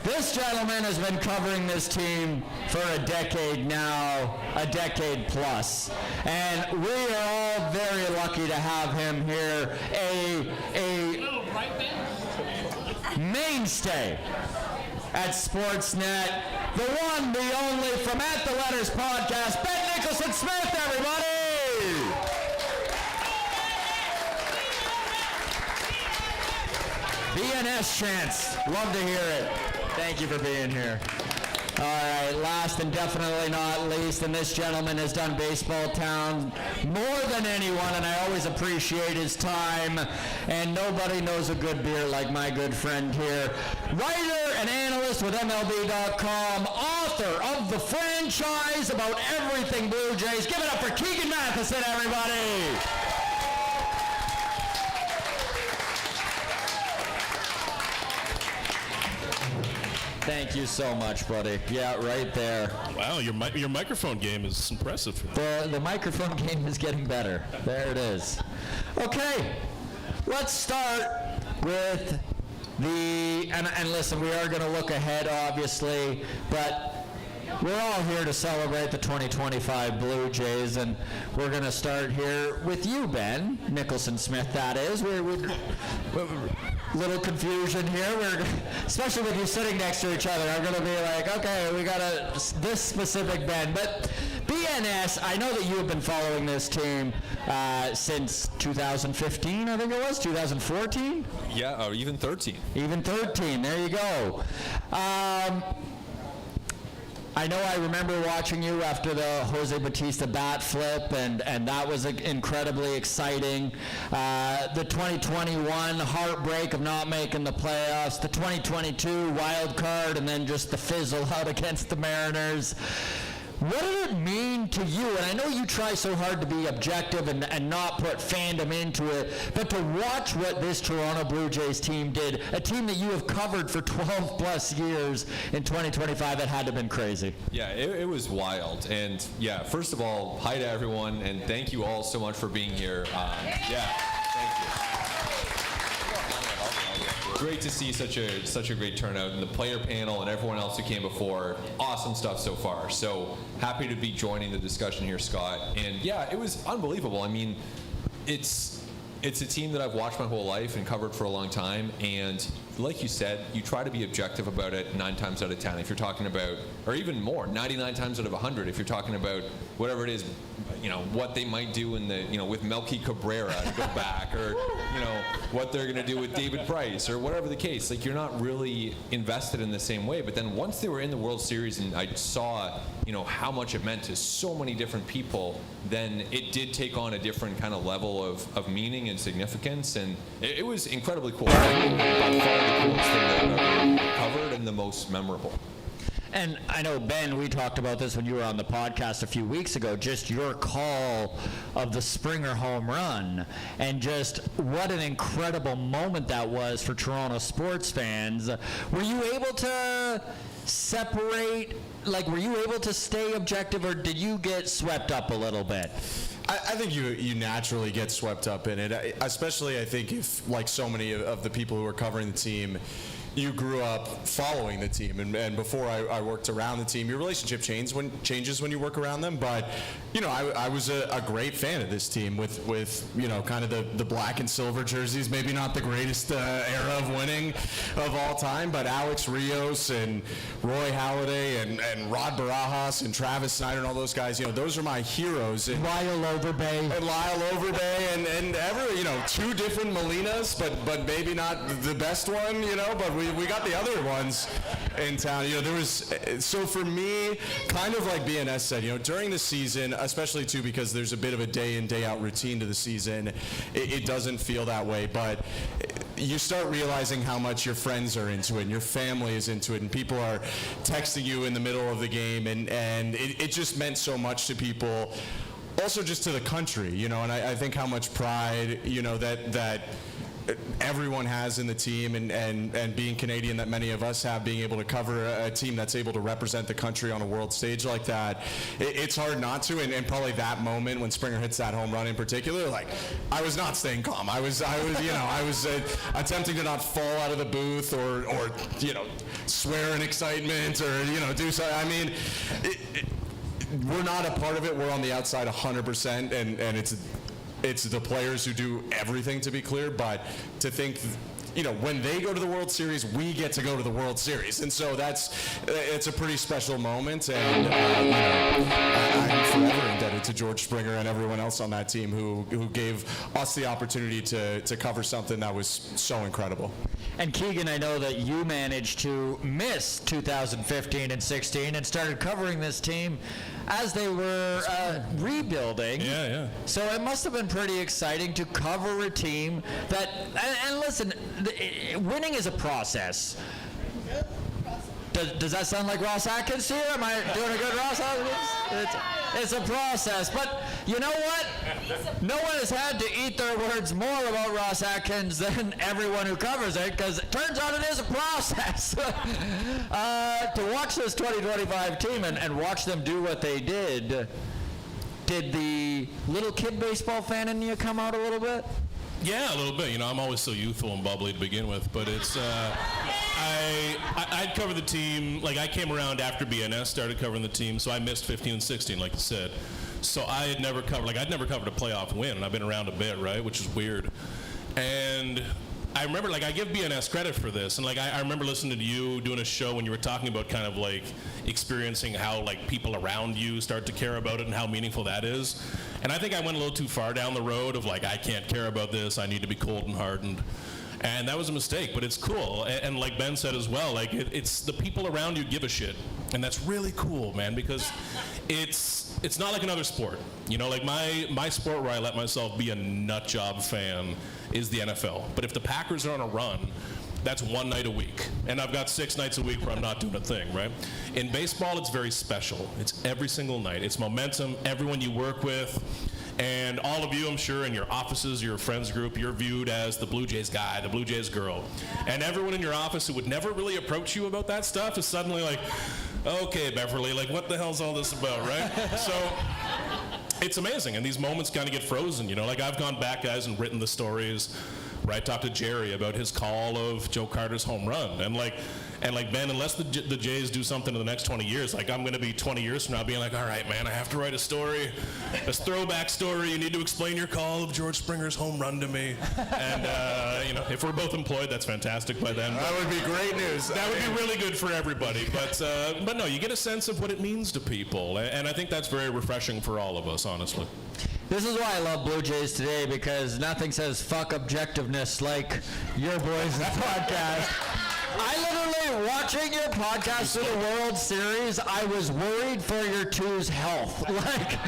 This gentleman has been covering this team for a decade now, a decade plus. And we are all very lucky to have him here, a mainstay at Sportsnet, the one, the only, from At the Letters podcast, Ben Nicholson Smith, everybody! BNS chants. Love to hear it. Thank you for being here. All right, last and definitely not least, and this gentleman has done Baseball Town more than anyone, and I always appreciate his time, and nobody knows a good beer like my good friend here. Writer and analyst with MLB.com, author of The Franchise, about everything Blue Jays. Give it up for Keegan Matheson, everybody. Thank you so much, buddy. Yeah, right there.
Wow, your microphone game is impressive.
The microphone game is getting better. There it is. Okay, let's start with and listen, we are going to look ahead, obviously, but we're all here to celebrate the 2025 Blue Jays, and we're going to start here with you, Ben Nicholson Smith, that is. We're little confusion here. Especially with you sitting next to each other, I'm going to be like, okay, we got this specific Ben. But BNS, I know that you have been following this team since 2015, I think it was, 2014?
Yeah, or even 13.
Even 13, there you go. I know I remember watching you after the Jose Bautista bat flip, and that was incredibly exciting. The 2021 heartbreak of not making the playoffs, the 2022 wild card, and then just the fizzle out against the Mariners. What did it mean to you? And I know you try so hard to be objective and not put fandom into it, but to watch what this Toronto Blue Jays team did, a team that you have covered for 12 plus years in 2025, that had to have been crazy.
Yeah, it was wild. And yeah, first of all, hi to everyone, and thank you all so much for being here. Thank you. Great to see such a great turnout, and the player panel and everyone else who came before. Awesome stuff so far. So happy to be joining the discussion here, Scott. And yeah, it was unbelievable. I mean, it's a team that I've watched my whole life and covered for a long time. And like you said, you try to be objective about it 9 times out of 10. If you're talking about, or even more, 99 times out of 100, if you're talking about whatever it is, what they might do in the, with Melky Cabrera to go back, or, what they're going to do with David Price, or whatever the case. Like, you're not really invested in the same way. But then once they were in the World Series and I saw, how much it meant to so many different people, then it did take on a different kind of level of meaning and significance. And it was incredibly cool. By far the coolest thing that I've ever covered and the most memorable.
And I know, Ben, we talked about this when you were on the podcast a few weeks ago, just your call of the Springer home run, and just what an incredible moment that was for Toronto sports fans. Were you able to separate, were you able to stay objective, or did you get swept up a little bit?
I think you naturally get swept up in it, especially I think if, like so many of the people who are covering the team, you grew up following the team, and before I worked around the team, your relationship changes when you work around them. But I was a great fan of this team with kind of the black and silver jerseys. Maybe not the greatest era of winning of all time, but Alex Rios and Roy Halladay and Rod Barajas and Travis Snyder and all those guys. Those are my heroes. And
Lyle Overbay.
And every 2 different Molinas, but maybe not the best one. But we got the other ones in town. There was, so for me, kind of like BNS said, during the season, especially too because there's a bit of a day in, day out routine to the season, it doesn't feel that way. But you start realizing how much your friends are into it and your family is into it, and people are texting you in the middle of the game, and it just meant so much to people. Also just to the country, and I think how much pride, that everyone has in the team, and being Canadian that many of us have, being able to cover a team that's able to represent the country on a world stage like that, it's hard not to. And probably that moment when Springer hits that home run in particular, I was not staying calm. I was attempting to not fall out of the booth or swear in excitement or do something. I mean, we're not a part of it. We're on the outside 100%, and it's the players who do everything, to be clear. But to think, when they go to the World Series, we get to go to the World Series, and so it's a pretty special moment. And I'm forever indebted to George Springer and everyone else on that team who gave us the opportunity to cover something that was so incredible.
And Keegan, I know that you managed to miss 2015 and 16 and started covering this team as they were rebuilding.
Yeah.
So it must have been pretty exciting to cover a team that, and listen, winning is a process. Does that sound like Ross Atkins here? Am I doing a good Ross Atkins? It's a process. But you know what? No one has had to eat their words more about Ross Atkins than everyone who covers it, because it turns out it is a process. To watch this 2025 team and watch them do what they did the little kid baseball fan in you come out a little bit?
Yeah, a little bit. I'm always so youthful and bubbly to begin with, but it's I'd cover the team. I came around after BNS started covering the team, so I missed 15 and 16, like you said. So I had never covered, I'd never covered a playoff win, and I've been around a bit, right, which is weird. And I I remember, like, I give BNS credit for this, and like I remember listening to you doing a show when you were talking about kind of like experiencing how like people around you start to care about it and how meaningful that is. And I think I went a little too far down the road of like, I can't care about this, I need to be cold and hardened. And that was a mistake, but it's cool. And like Ben said as well, like it's the people around you give a shit. And that's really cool, man, because it's not like another sport. You know, like my sport where I let myself be a nut job fan is the NFL. But if the Packers are on a run, that's one night a week. And I've got 6 nights a week where I'm not doing a thing, right? In baseball, it's very special. It's every single night. It's momentum, everyone you work with. And all of you, I'm sure, in your offices, your friends group, you're viewed as the Blue Jays guy, the Blue Jays girl. And everyone in your office who would never really approach you about that stuff is suddenly like, okay, Beverly, like what the hell's all this about, right? So it's amazing. And these moments kind of get frozen, you know? Like I've gone back, guys, and written the stories where I talked to Jerry about his call of Joe Carter's home run. And like Ben, unless the Jays do something in the next 20 years, like I'm going to be 20 years from now being like, all right, man, I have to write a story, a throwback story. You need to explain your call of George Springer's home run to me. And, you know, if we're both employed, that's fantastic by then.
That would be great news.
That would be really good for everybody. But no, you get a sense of what it means to people. And I think that's very refreshing for all of us, honestly.
This is why I love Blue Jays Today, because nothing says fuck objectiveness like your boys' podcast. I literally, watching your podcast through the World Series, I was worried for your two's health. Like,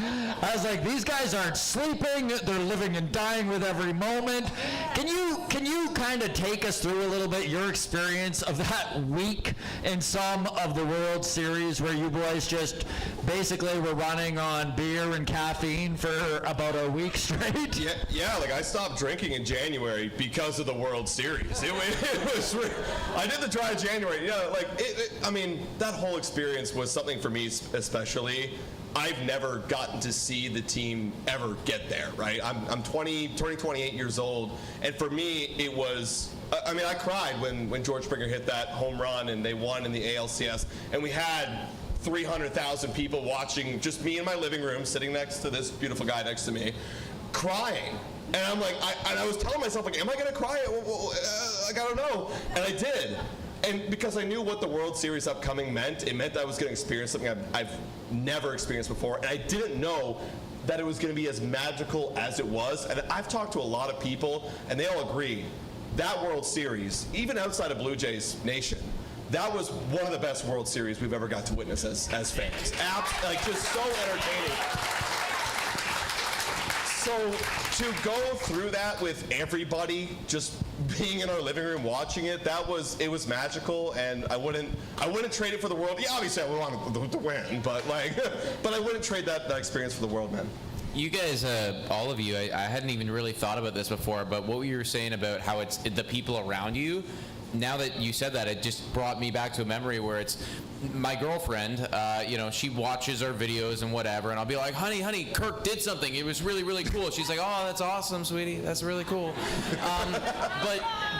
I was like, these guys aren't sleeping, they're living and dying with every moment. Can you kind of take us through a little bit your experience of that week in some of the World Series where you boys just basically were running on beer and caffeine for about a week straight?
Yeah, like I stopped drinking in January because of the World Series. It was I did the dry January. Yeah, like I mean, that whole experience was something for me especially. I've never gotten to see the team ever get there, right? I'm 28 years old, and for me, it was, I mean, I cried when George Springer hit that home run and they won in the ALCS, and we had 300,000 people watching, just me in my living room, sitting next to this beautiful guy next to me, crying. And I'm like, I was telling myself, like, am I going to cry? Like, I don't know. And I did. And because I knew what the World Series upcoming meant, it meant that I was going to experience something I've never experienced before. And I didn't know that it was going to be as magical as it was. And I've talked to a lot of people, and they all agree, that World Series, even outside of Blue Jays Nation, that was one of the best World Series we've ever got to witness as fans. Like, just so entertaining. So to go through that with everybody just being in our living room watching it, it was magical, and I wouldn't trade it for the world. Yeah, obviously I would want to win, but I wouldn't trade that experience for the world, man.
You guys, all of you, I hadn't even really thought about this before, but what you were saying about how it's the people around you, now that you said that, it just brought me back to a memory where it's my girlfriend, you know, she watches our videos and whatever, and I'll be like, honey, Kirk did something. It was really, really cool. She's like, oh, that's awesome, sweetie. That's really cool.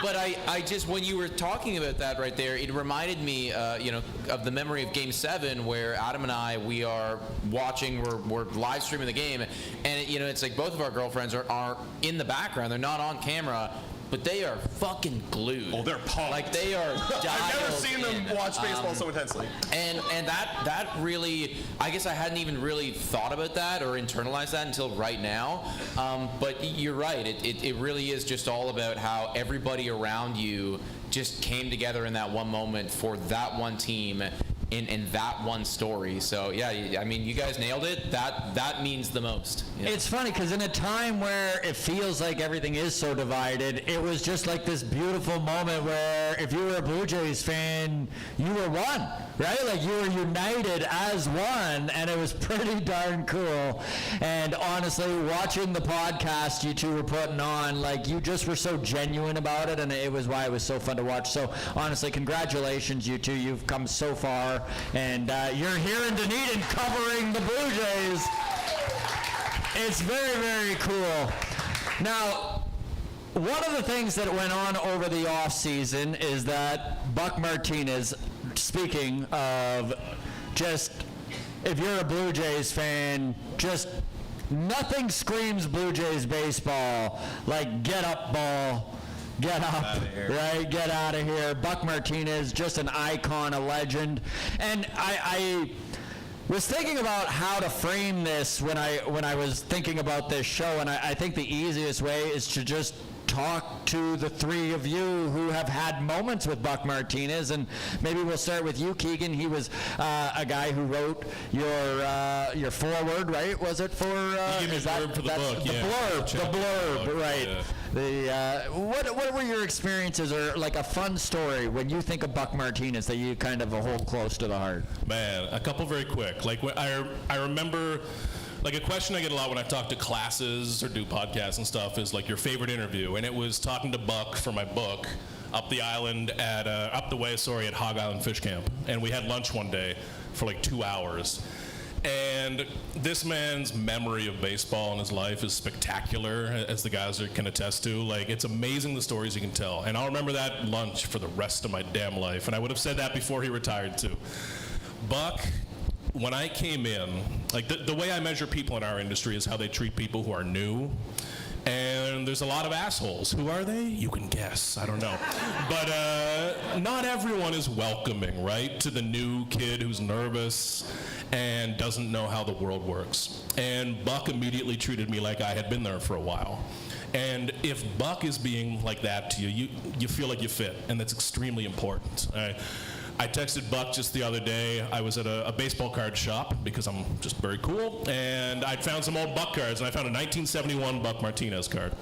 But I just, when you were talking about that right there, it reminded me, you know, of the memory of Game 7 where Adam and I, we are watching, we're live streaming the game, and, you know, it's like both of our girlfriends are in the background. They're not on camera, but they are fucking glued.
Oh, they're pumped.
Like, they are dialed
I've never seen them
in.
watch baseball so intensely.
And that really, I guess I hadn't even really thought about that or internalized that until right now. But you're right. It really is just all about how everybody around you just came together in that one moment for that one team in that one story. So yeah, I mean, you guys nailed it. That means the most. You know?
It's funny because in a time where it feels like everything is so divided, it was just like this beautiful moment where if you were a Blue Jays fan, you were one, right? Like you were united as one, and it was pretty darn cool. And honestly, watching the podcast you two were putting on, like you just were so genuine about it, and it was why it was so fun to watch. So honestly, congratulations, you two. You've come so far, and you're here in Dunedin covering the Blue Jays. It's very, very cool. Now, one of the things that went on over the off season is that Buck Martinez, speaking of just, if you're a Blue Jays fan, just nothing screams Blue Jays baseball like get up ball, Get up, right? Get out of here. Buck Martinez, just an icon, a legend. And I was thinking about how to frame this when I was thinking about this show, and I think the easiest way is to just talk to the three of you who have had moments with Buck Martinez, and maybe we'll start with you, Keegan. He was a guy who wrote your foreword, right? Was it for?
He gave me the blurb for the book.
The blurb, right?
Yeah.
What were your experiences, or like a fun story when you think of Buck Martinez that you kind of hold close to the heart?
Man, a couple very quick. Like I remember. Like a question I get a lot when I talk to classes or do podcasts and stuff is like your favorite interview, and it was talking to Buck for my book up the way at Hog Island Fish Camp, and we had lunch one day for like 2 hours. And this man's memory of baseball in his life is spectacular, as the guys can attest to. Like, it's amazing the stories he can tell. And I'll remember that lunch for the rest of my damn life. And I would have said that before he retired too. Buck, when I came in, like the way I measure people in our industry is how they treat people who are new. And there's a lot of assholes. Who are they? You can guess. I don't know. But not everyone is welcoming, right, to the new kid who's nervous and doesn't know how the world works. And Buck immediately treated me like I had been there for a while. And if Buck is being like that to you, you feel like you fit, and that's extremely important. I texted Buck just the other day. I was at a baseball card shop because I'm just very cool, and I'd found some old Buck cards, and I found a 1971 Buck Martinez card.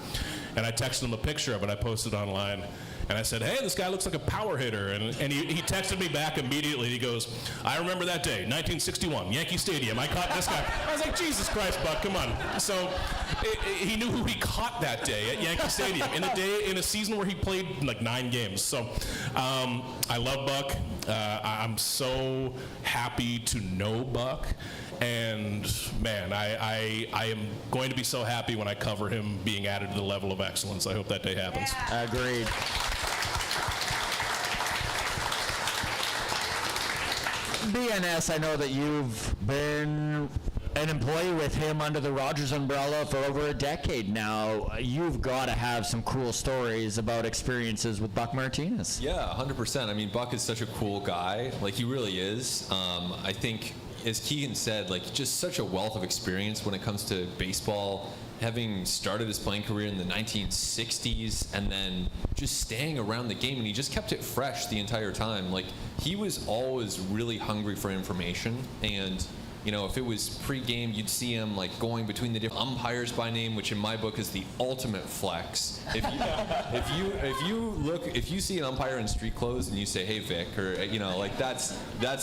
And I texted him a picture of it. I posted it online. And I said, hey, this guy looks like a power hitter. And he texted me back immediately. He goes, I remember that day, 1961, Yankee Stadium. I caught this guy. I was like, Jesus Christ, Buck, come on. So he knew who he caught that day at Yankee Stadium in a season where he played like 9 games. So I love Buck. I'm so happy to know Buck. And man, I am going to be so happy when I cover him being added to the level of excellence. I hope that day happens.
Yeah. Agreed. BNS, I know that you've been an employee with him under the Rogers umbrella for over a decade now. You've got to have some cool stories about experiences with Buck Martinez.
Yeah, 100%. I mean, Buck is such a cool guy. Like, he really is. I think, as Keegan said, like, just such a wealth of experience when it comes to baseball, having started his playing career in the 1960s and then just staying around the game, and he just kept it fresh the entire time. Like, he was always really hungry for information, and you know, if it was pre-game, you'd see him like going between the different umpires by name, which in my book is the ultimate flex. If you see an umpire in street clothes and you say, "Hey Vic," or you know, like that's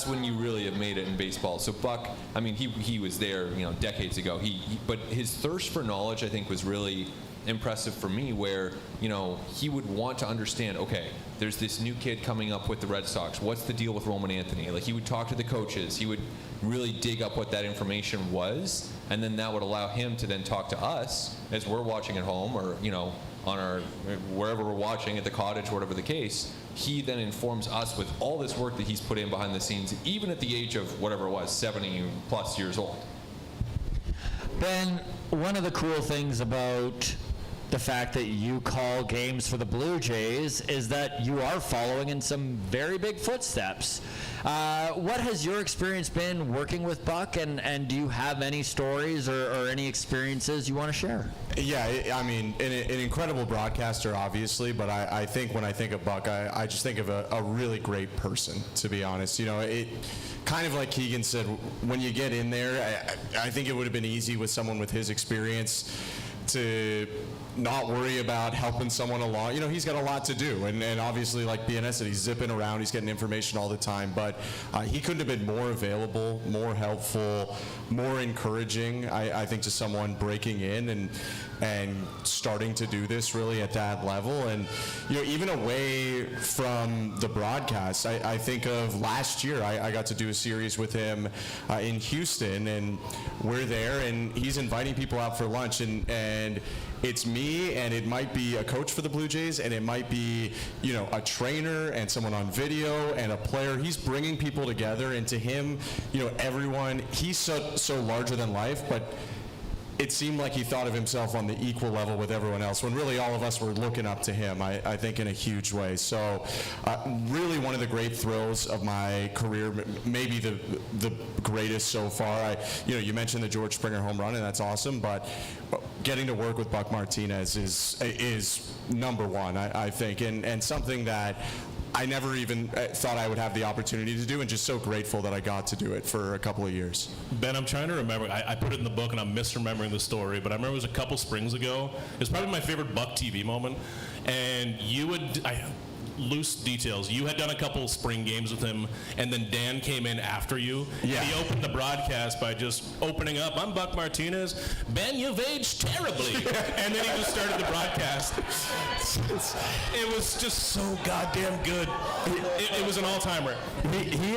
when you really have made it in baseball. So Buck, I mean, he was there, you know, decades ago. But his thirst for knowledge, I think, was really impressive for me, where, you know, he would want to understand, okay, there's this new kid coming up with the Red Sox. What's the deal with Roman Anthony? Like, he would talk to the coaches. He would really dig up what that information was, and then that would allow him to then talk to us as we're watching at home, or, you know, on our, wherever we're watching, at the cottage, whatever the case. He then informs us with all this work that he's put in behind the scenes, even at the age of whatever it was, 70 plus years old.
Ben, one of the cool things about the fact that you call games for the Blue Jays is that you are following in some very big footsteps. What has your experience been working with Buck, and do you have any stories or any experiences you want to share?
Yeah, I mean, an incredible broadcaster, obviously, but I think when I think of Buck, I just think of a really great person, to be honest. You know, it kind of like Keegan said, when you get in there, I think it would have been easy with someone with his experience to not worry about helping someone along. You know, he's got a lot to do, and obviously, like BNS said, he's zipping around, he's getting information all the time, but he couldn't have been more available, more helpful, more encouraging, I think, to someone breaking in and starting to do this really at that level. And, you know, even away from the broadcast, I think of last year, I got to do a series with him in Houston, and we're there, and he's inviting people out for lunch, and it's me, and it might be a coach for the Blue Jays, and it might be, you know, a trainer and someone on video and a player. He's bringing people together, and to him, you know, everyone, he's so larger than life, but it seemed like he thought of himself on the equal level with everyone else, when really all of us were looking up to him, I think, in a huge way. So really one of the great thrills of my career, maybe the greatest so far. You mentioned the George Springer home run, and that's awesome, but getting to work with Buck Martinez is number one, I think, and something that I never even thought I would have the opportunity to do, and just so grateful that I got to do it for a couple of years.
Ben, I'm trying to remember. I put it in the book, and I'm misremembering the story, but I remember it was a couple springs ago. It's probably my favorite Buck TV moment, and you would... loose details. You had done a couple spring games with him, and then Dan came in after you.
Yeah.
And he opened the broadcast by just opening up, "I'm Buck Martinez. Ben, you've aged terribly." And then he just started the broadcast. It was just so goddamn good. It was an all-timer.
He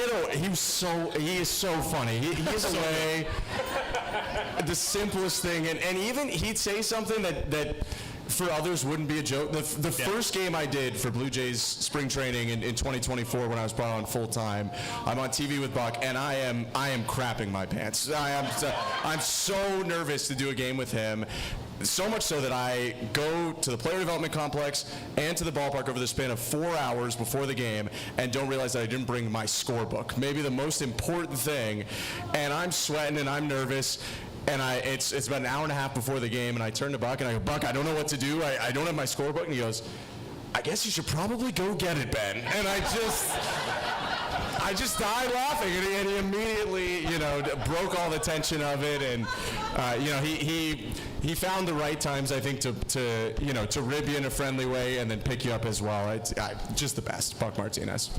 is so funny. He has a way, the simplest thing, and even he'd say something that for others wouldn't be a joke. The first game I did for Blue Jays spring training in 2024, when I was brought on full time, I'm on TV with Buck, and I am crapping my pants. I'm so nervous to do a game with him. So much so that I go to the player development complex and to the ballpark over the span of 4 hours before the game and don't realize that I didn't bring my scorebook, maybe the most important thing. And I'm sweating and I'm nervous. And it's about an hour and a half before the game, and I turn to Buck and I go, "Buck, I don't know what to do. I don't have my scorebook." And he goes, "I guess you should probably go get it, Ben." And I just died laughing, and he immediately, broke all the tension of it, and he found the right times, I think, to rib you in a friendly way and then pick you up as well. It's just the best, Buck Martinez.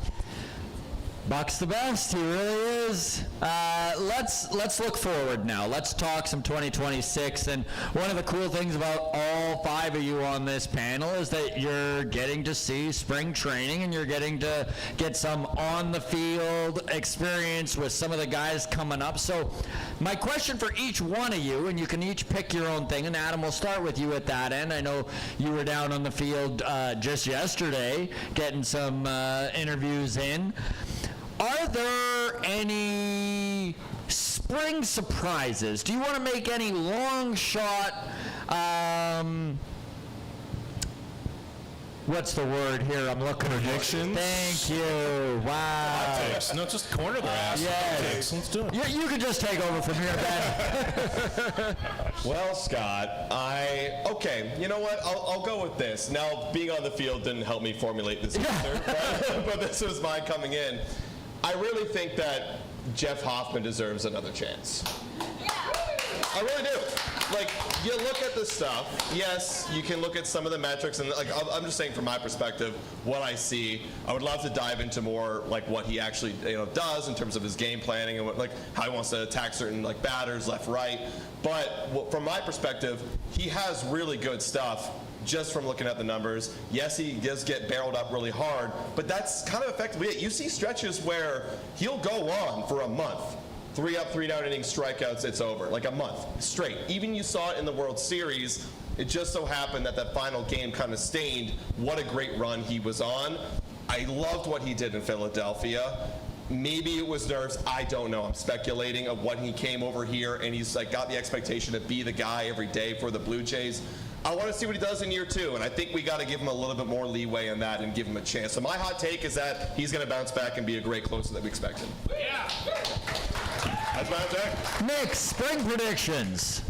Buck's the best. He really is. Let's look forward now. Let's talk some 2026. And one of the cool things about all 5 of you on this panel is that you're getting to see spring training, and you're getting to get some on-the-field experience with some of the guys coming up. So my question for each one of you, and you can each pick your own thing, and Adam, we'll start with you at that end. I know you were down on the field just yesterday getting some interviews in. Are there any spring surprises? Do you want to make any long shot, what's the word here I'm looking for?
Predictions?
Thank you. Wow.
Hot takes. No, just corner their ass.
Yes.
Hot takes. Let's do it.
You can just take over from here, Ben.
Well, Scott, okay, you know what? I'll go with this. Now, being on the field didn't help me formulate this answer, but this was mine coming in. I really think that Jeff Hoffman deserves another chance. I really do. Like, you look at the stuff, yes, you can look at some of the metrics, and like, I'm just saying from my perspective, what I see. I would love to dive into more like what he actually does in terms of his game planning and how he wants to attack certain like batters, left, right. But from my perspective, he has really good stuff. Just from looking at the numbers, yes, he does get barreled up really hard, but that's kind of effectively it. You see stretches where he'll go on for a month. 3 up, 3 down innings, strikeouts, it's over. Like a month straight. Even you saw it in the World Series. It just so happened that final game kind of stained what a great run he was on. I loved what he did in Philadelphia. Maybe it was nerves. I don't know. I'm speculating of when he came over here and he's like got the expectation to be the guy every day for the Blue Jays. I want to see what he does in year 2, and I think we got to give him a little bit more leeway in that and give him a chance. So my hot take is that he's going to bounce back and be a great closer that we expected. Yeah. That's my hot take.
Nick, spring predictions.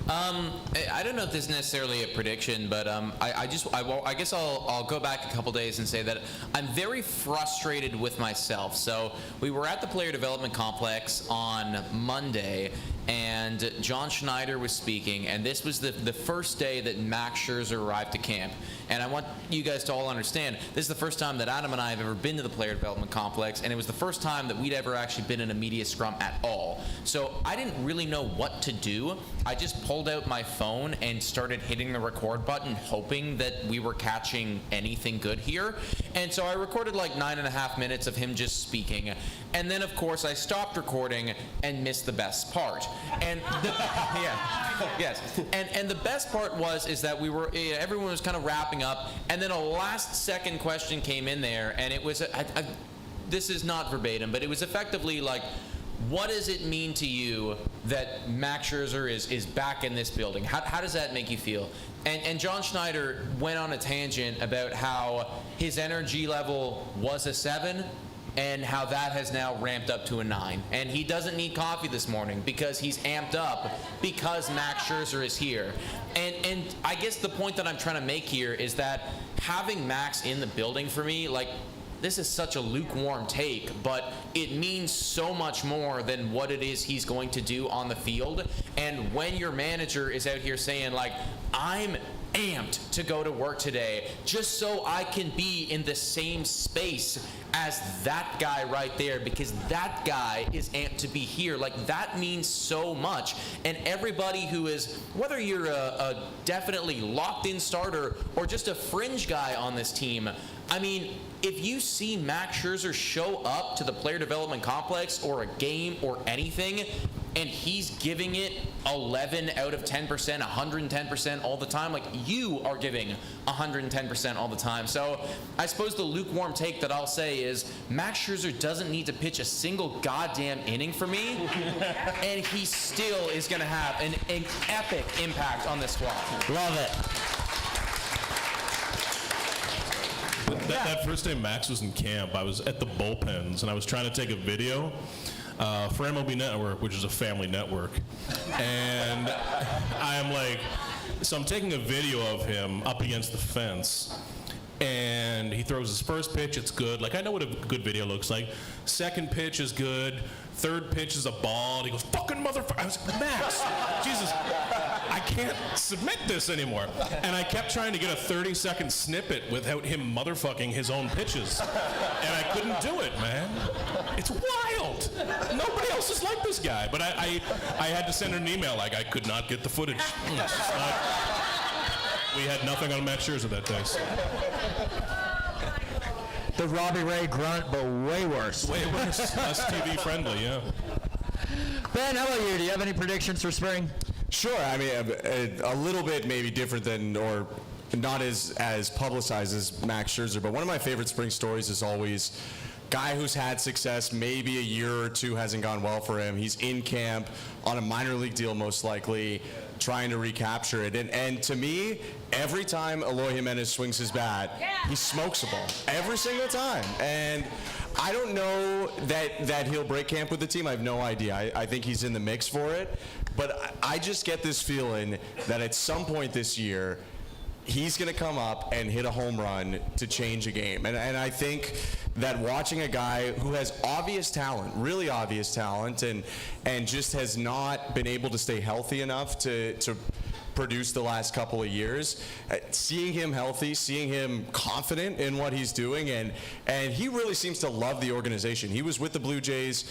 I don't know if this is necessarily a prediction, but I guess I'll go back a couple days and say that I'm very frustrated with myself. So we were at the Player Development Complex on Monday, and John Schneider was speaking, and this was the first day that Max Scherzer arrived to camp. And I want you guys to all understand, this is the first time that Adam and I have ever been to the Player Development Complex, and it was the first time that we'd ever actually been in a media scrum at all. So I didn't really know what to do. I just pulled out my phone and started hitting the record button, hoping that we were catching anything good here. And so I recorded like 9.5 minutes of him just speaking. And then, of course, I stopped recording and missed the best part. And and the best part is that we were everyone was kind of wrapping up, and then a last-second question came in there, and it was this is not verbatim, but it was effectively like, what does it mean to you that Max Scherzer is back in this building? How does that make you feel? And John Schneider went on a tangent about how his energy level was a 7 and how that has now ramped up to a 9. And he doesn't need coffee this morning because he's amped up because Max Scherzer is here. And I guess the point that I'm trying to make here is that having Max in the building for me, like, this is such a lukewarm take, but it means so much more than what it is he's going to do on the field. And when your manager is out here saying, like, I'm amped to go to work today just so I can be in the same space as that guy right there, because that guy is amped to be here. Like, that means so much. And everybody who is, whether you're a definitely locked-in starter or just a fringe guy on this team, I mean, if you see Max Scherzer show up to the player development complex or a game or anything, and he's giving it 11 out of 10%, 110% all the time, like, you are giving 110% all the time. So I suppose the lukewarm take that I'll say is Max Scherzer doesn't need to pitch a single goddamn inning for me, and he still is going to have an epic impact on this squad.
Love it.
That first day Max was in camp, I was at the bullpens, and I was trying to take a video for MLB Network, which is a family network. And I'm like, so I'm taking a video of him up against the fence, and he throws his first pitch, it's good. Like, I know what a good video looks like. Second pitch is good. Third pitch is a ball. And he goes, fucking motherfucker. I was like, Max, Jesus, I can't submit this anymore. And I kept trying to get a 30-second snippet without him motherfucking his own pitches. And I couldn't do it, man. It's wild. Nobody else is like this guy. But I had to send her an email like I could not get the footage. It's just not, we had nothing on Max Scherzer that day. So.
The Robbie Ray grunt, but way worse.
Way worse. Less TV friendly, yeah.
Ben, how about you? Do you have any predictions for spring?
Sure. I mean, a little bit maybe different than, or not as publicized as Max Scherzer, but one of my favorite spring stories is always guy who's had success, maybe a year or two hasn't gone well for him. He's in camp on a minor league deal, most likely, trying to recapture it. And to me, every time Eloy Jimenez swings his bat, he smokes a ball. Every single time. And I don't know that he'll break camp with the team. I have no idea. I think he's in the mix for it. But I just get this feeling that at some point this year, he's going to come up and hit a home run to change a game. And I think that watching a guy who has obvious talent, really obvious talent, and just has not been able to stay healthy enough to produce the last couple of years, seeing him healthy, seeing him confident in what he's doing, and he really seems to love the organization. He was with the Blue Jays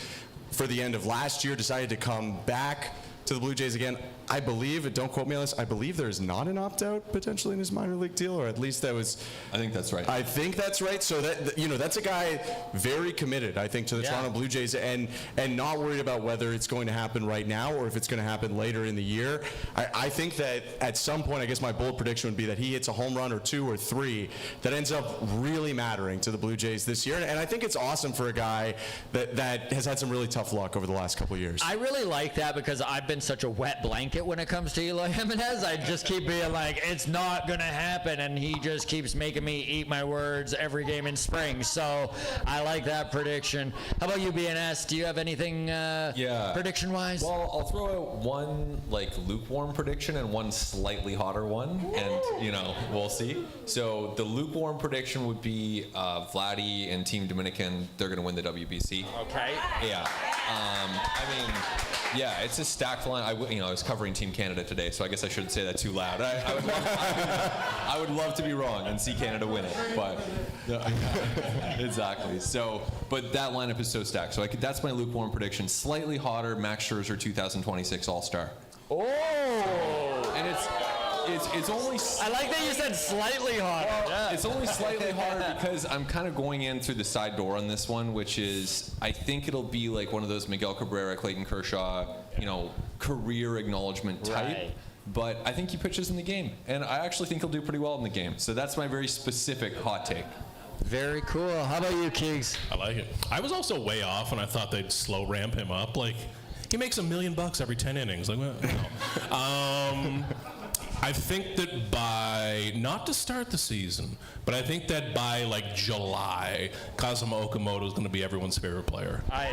for the end of last year, decided to come back to the Blue Jays again. I believe, don't quote me on this, I believe there is not an opt-out potentially in his minor league deal, or at least that was...
I think that's right.
I think that's right. So that, you know, that's a guy very committed, I think, to the Toronto Blue Jays, and not worried about whether it's going to happen right now or if it's going to happen later in the year. I think that at some point, I guess my bold prediction would be that he hits a home run or 2 or 3 that ends up really mattering to the Blue Jays this year. And I think it's awesome for a guy that has had some really tough luck over the last couple of years.
I really like that because I've been such a wet blanket when it comes to Eloy Jimenez. I just keep being like, it's not going to happen, and he just keeps making me eat my words every game in spring. So I like that prediction. How about you, BNS? Do you have anything prediction-wise?
Well, I'll throw out one lukewarm prediction and one slightly hotter one, and we'll see. So the lukewarm prediction would be Vladdy and Team Dominican. They're going to win the WBC.
Okay.
Yeah. It's a stacked line. I was covering Team Canada today, so I guess I shouldn't say that too loud. I would love to be wrong and see Canada win it, but exactly. So, but that lineup is so stacked. So that's my lukewarm prediction. Slightly hotter, Max Scherzer 2026 All-Star.
Oh!
And it's only...
I like that you said slightly harder.
Well, it's only slightly harder because I'm kind of going in through the side door on this one, which is I think it'll be like one of those Miguel Cabrera, Clayton Kershaw, career acknowledgement type.
Right.
But I think he pitches in the game, and I actually think he'll do pretty well in the game. So that's my very specific hot take.
Very cool. How about you, Keegs?
I like it. I was also way off when I thought they'd slow ramp him up. Like, he makes $1 million every 10 innings. Like, well, no. I think that by, not to start the season, but I think that by like July, Kazuma Okamoto is going to be everyone's favorite player. I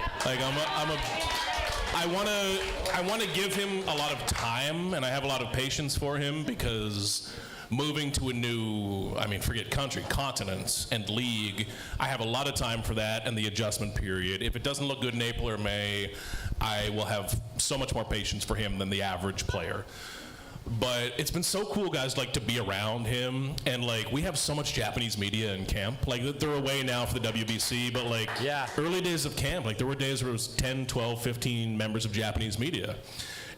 want to give him a lot of time, and I have a lot of patience for him because moving to a new, forget country, continents, and league, I have a lot of time for that and the adjustment period. If it doesn't look good in April or May, I will have so much more patience for him than the average player. But it's been so cool, guys, like to be around him, and like we have so much Japanese media in camp. Like they're away now for the WBC, but like early days of camp, like there were days where it was 10, 12, 15 members of Japanese media.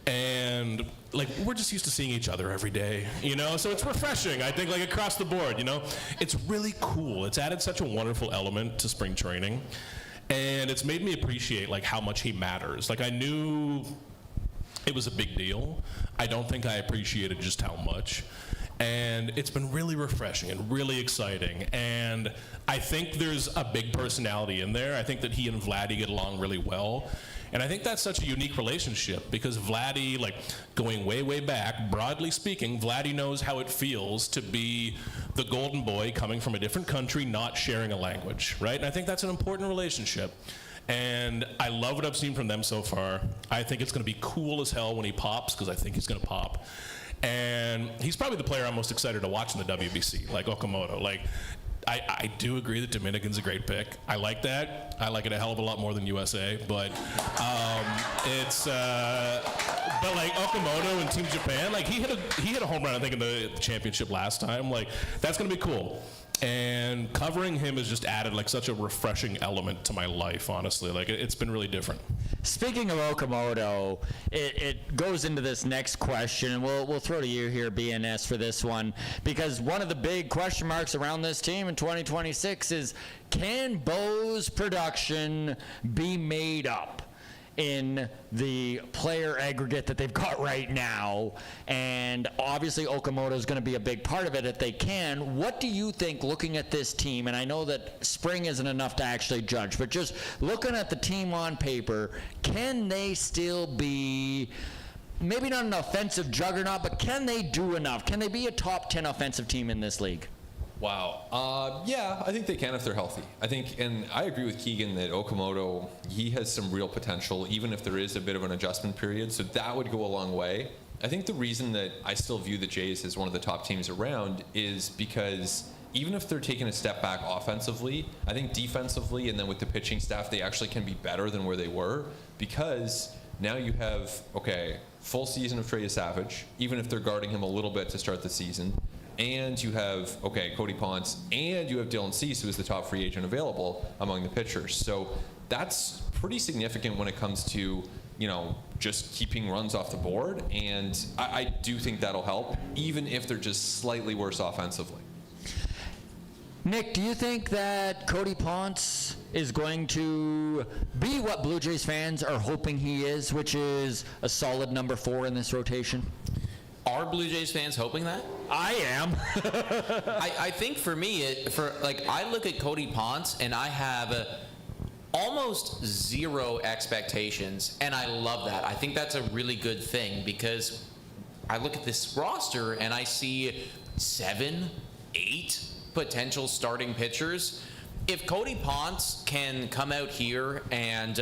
And like we're just used to seeing each other every day, so it's refreshing, I think, like across the board. It's really cool. It's added such a wonderful element to spring training, and it's made me appreciate like how much he matters. Like I knew it was a big deal. I don't think I appreciated just how much. And it's been really refreshing and really exciting. And I think there's a big personality in there. I think that he and Vladdy get along really well. And I think that's such a unique relationship because Vladdy, like going way, way back, broadly speaking, Vladdy knows how it feels to be the golden boy coming from a different country, not sharing a language, right? And I think that's an important relationship. And I love what I've seen from them so far. I think it's going to be cool as hell when he pops, because I think he's going to pop. And he's probably the player I'm most excited to watch in the WBC, like Okamoto. Like, I do agree that Dominican's a great pick. I like that. I like it a hell of a lot more than USA. But but like Okamoto and Team Japan, like he hit a home run, I think, in the championship last time. Like, that's going to be cool. And covering him has just added like such a refreshing element to my life, honestly. Like it's been really different.
Speaking of Okamoto, it goes into this next question, and we'll throw to you here, BNS, for this one, because one of the big question marks around this team in 2026 is, can Bo's production be made up in the player aggregate that they've got right now? And obviously Okamoto is going to be a big part of it if they can. What do you think, looking at this team, and I know that spring isn't enough to actually judge, but just looking at the team on paper, can they still be maybe not an offensive juggernaut, but can they do enough? Can they be a top 10 offensive team in this league?
Wow. Yeah, I think they can if they're healthy. I think, and I agree with Keegan that Okamoto, he has some real potential, even if there is a bit of an adjustment period. So that would go a long way. I think the reason that I still view the Jays as one of the top teams around is because even if they're taking a step back offensively, I think defensively and then with the pitching staff, they actually can be better than where they were, because now you have, full season of Trey Savage, even if they're guarding him a little bit to start the season. And you have, Cody Ponce, and you have Dylan Cease, who is the top free agent available among the pitchers. So that's pretty significant when it comes to, just keeping runs off the board. And I do think that'll help, even if they're just slightly worse offensively.
Nick, do you think that Cody Ponce is going to be what Blue Jays fans are hoping he is, which is a solid number 4 in this rotation?
Are Blue Jays fans hoping that?
I am.
I think for me, I look at Cody Ponce and I have almost zero expectations, and I love that. I think that's a really good thing, because I look at this roster and I see 7, 8 potential starting pitchers. If Cody Ponce can come out here and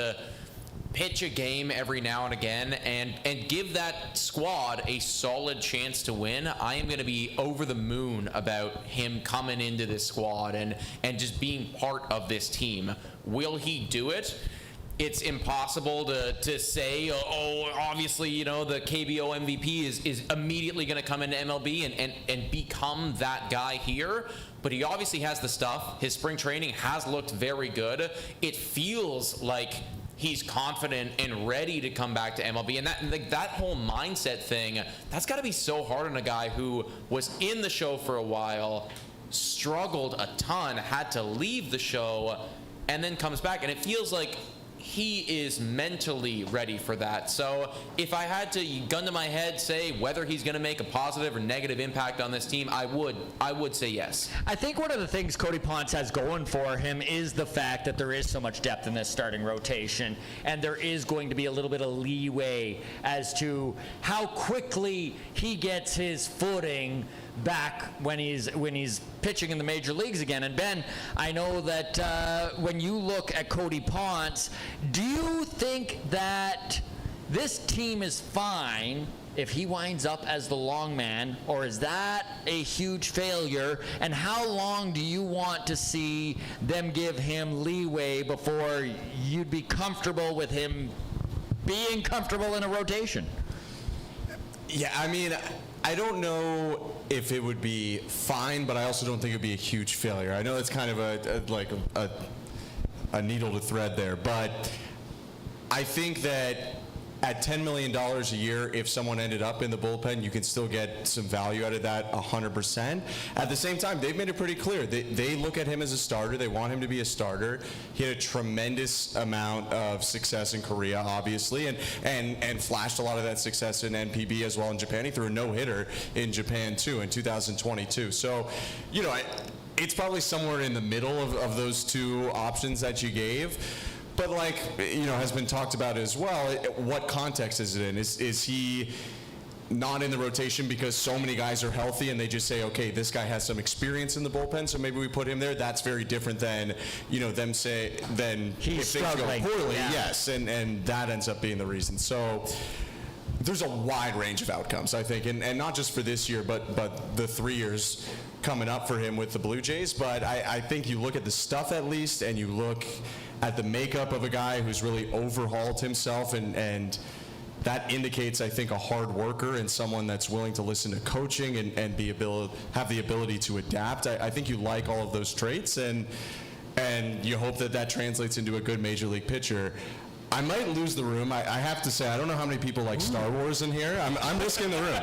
pitch a game every now and again and give that squad a solid chance to win, I am going to be over the moon about him coming into this squad and just being part of this team. Will he do it? It's impossible to say, obviously, the KBO MVP is immediately going to come into MLB and become that guy here. But he obviously has the stuff. His spring training has looked very good. It feels like he's confident and ready to come back to MLB. And that whole mindset thing, that's got to be so hard on a guy who was in the show for a while, struggled a ton, had to leave the show, and then comes back. And it feels like he is mentally ready for that. So if I had to gun to my head say whether he's going to make a positive or negative impact on this team, I would say yes.
I think one of the things Cody Ponce has going for him is the fact that there is so much depth in this starting rotation, and there is going to be a little bit of leeway as to how quickly he gets his footing back when he's pitching in the major leagues again. And Ben, I know that when you look at Cody Ponce, do you think that this team is fine if he winds up as the long man, or is that a huge failure? And how long do you want to see them give him leeway before you'd be comfortable with him being comfortable in a rotation?
Yeah, I mean, I don't know if it would be fine, but I also don't think it would be a huge failure. I know it's kind of a needle to thread there, but I think that at $10 million a year, if someone ended up in the bullpen, you can still get some value out of that 100%. At the same time, they've made it pretty clear. They look at him as a starter. They want him to be a starter. He had a tremendous amount of success in Korea, obviously, and flashed a lot of that success in NPB as well in Japan. He threw a no-hitter in Japan, too, in 2022. So, you know, it's probably somewhere in the middle of those two options that you gave. But like, you know, has been talked about as well, what context is it in? Is he not in the rotation because so many guys are healthy and they just say, okay, this guy has some experience in the bullpen, so maybe we put him there? That's very different than, you know, them say, then
he's
if things go
struggling.
poorly,
Yeah.
yes, and that ends up being the reason. So there's a wide range of outcomes, I think, and not just for this year, but the 3 years coming up for him with the Blue Jays. But I think you look at the stuff at least, and you look at the makeup of a guy who's really overhauled himself, and that indicates, I think, a hard worker and someone that's willing to listen to coaching and have the ability to adapt. I think you like all of those traits, and you hope that translates into a good major league pitcher. I might lose the room. I have to say, I don't know how many people like Star Wars in here. I'm risking the room.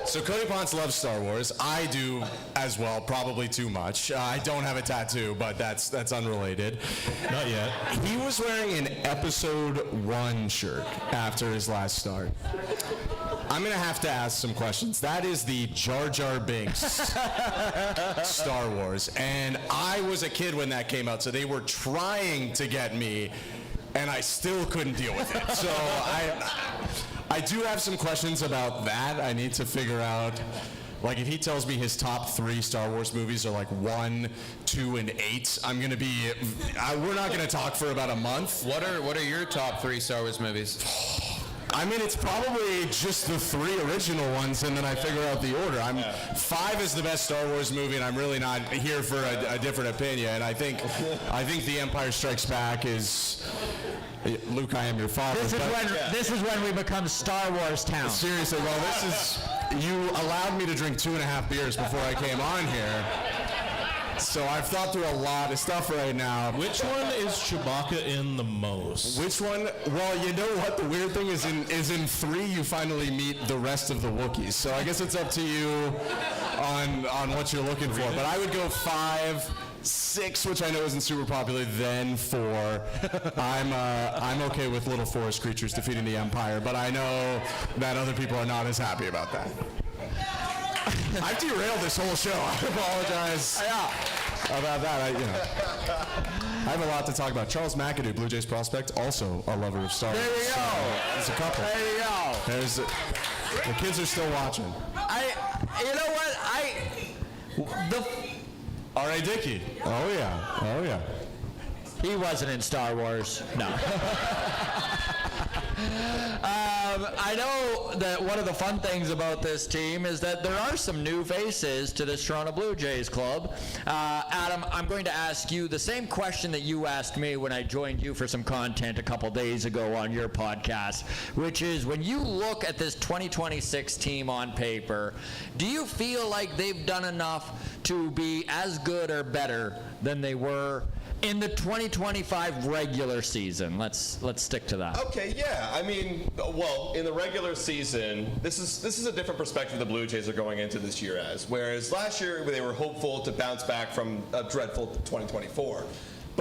So Cody Ponce loves Star Wars. I do as well, probably too much. I don't have a tattoo, but that's unrelated.
Not yet.
He was wearing an Episode 1 shirt after his last start. I'm going to have to ask some questions. That is the Jar Jar Binks Star Wars. And I was a kid when that came out, so they were trying to get me, and I still couldn't deal with it. So I do have some questions about that. I need to figure out, like, if he tells me his top 3 Star Wars movies are like 1, 2, and 8, I'm gonna be. We're not gonna talk for about a month.
What are your top 3 Star Wars movies?
I mean, it's probably just the 3 original ones, and then I figure out the order. 5 is the best Star Wars movie, and I'm really not here for a different opinion. And I think The Empire Strikes Back is. Luke, I am your father.
This is when we become Star Wars town.
Seriously, well, you allowed me to drink 2.5 beers before I came on here. So I've thought through a lot of stuff right now.
Which one is Chewbacca in the most?
Which one? Well, you know what? The weird thing is in 3 you finally meet the rest of the Wookiees. So I guess it's up to you on what you're looking for. But I would go 5, 6, which I know isn't super popular, then 4. I'm okay with little forest creatures defeating the Empire, but I know that other people are not as happy about that. I've derailed this whole show. I apologize about that. I have a lot to talk about. Charles McAdoo, Blue Jays prospect, also a lover of Star Wars.
There you go.
There's a couple.
There you go.
The kids are still watching.
You know what?
R.A. Dickey. Oh yeah.
He wasn't in Star Wars. No. I know that one of the fun things about this team is that there are some new faces to this Toronto Blue Jays club. Adam, I'm going to ask you the same question that you asked me when I joined you for some content a couple days ago on your podcast, which is, when you look at this 2026 team on paper, do you feel like they've done enough to be as good or better than they were in the 2025 regular season? Let's stick to that.
Okay, yeah. I mean, well, in the regular season, this is a different perspective the Blue Jays are going into this year as. Whereas last year they were hopeful to bounce back from a dreadful 2024.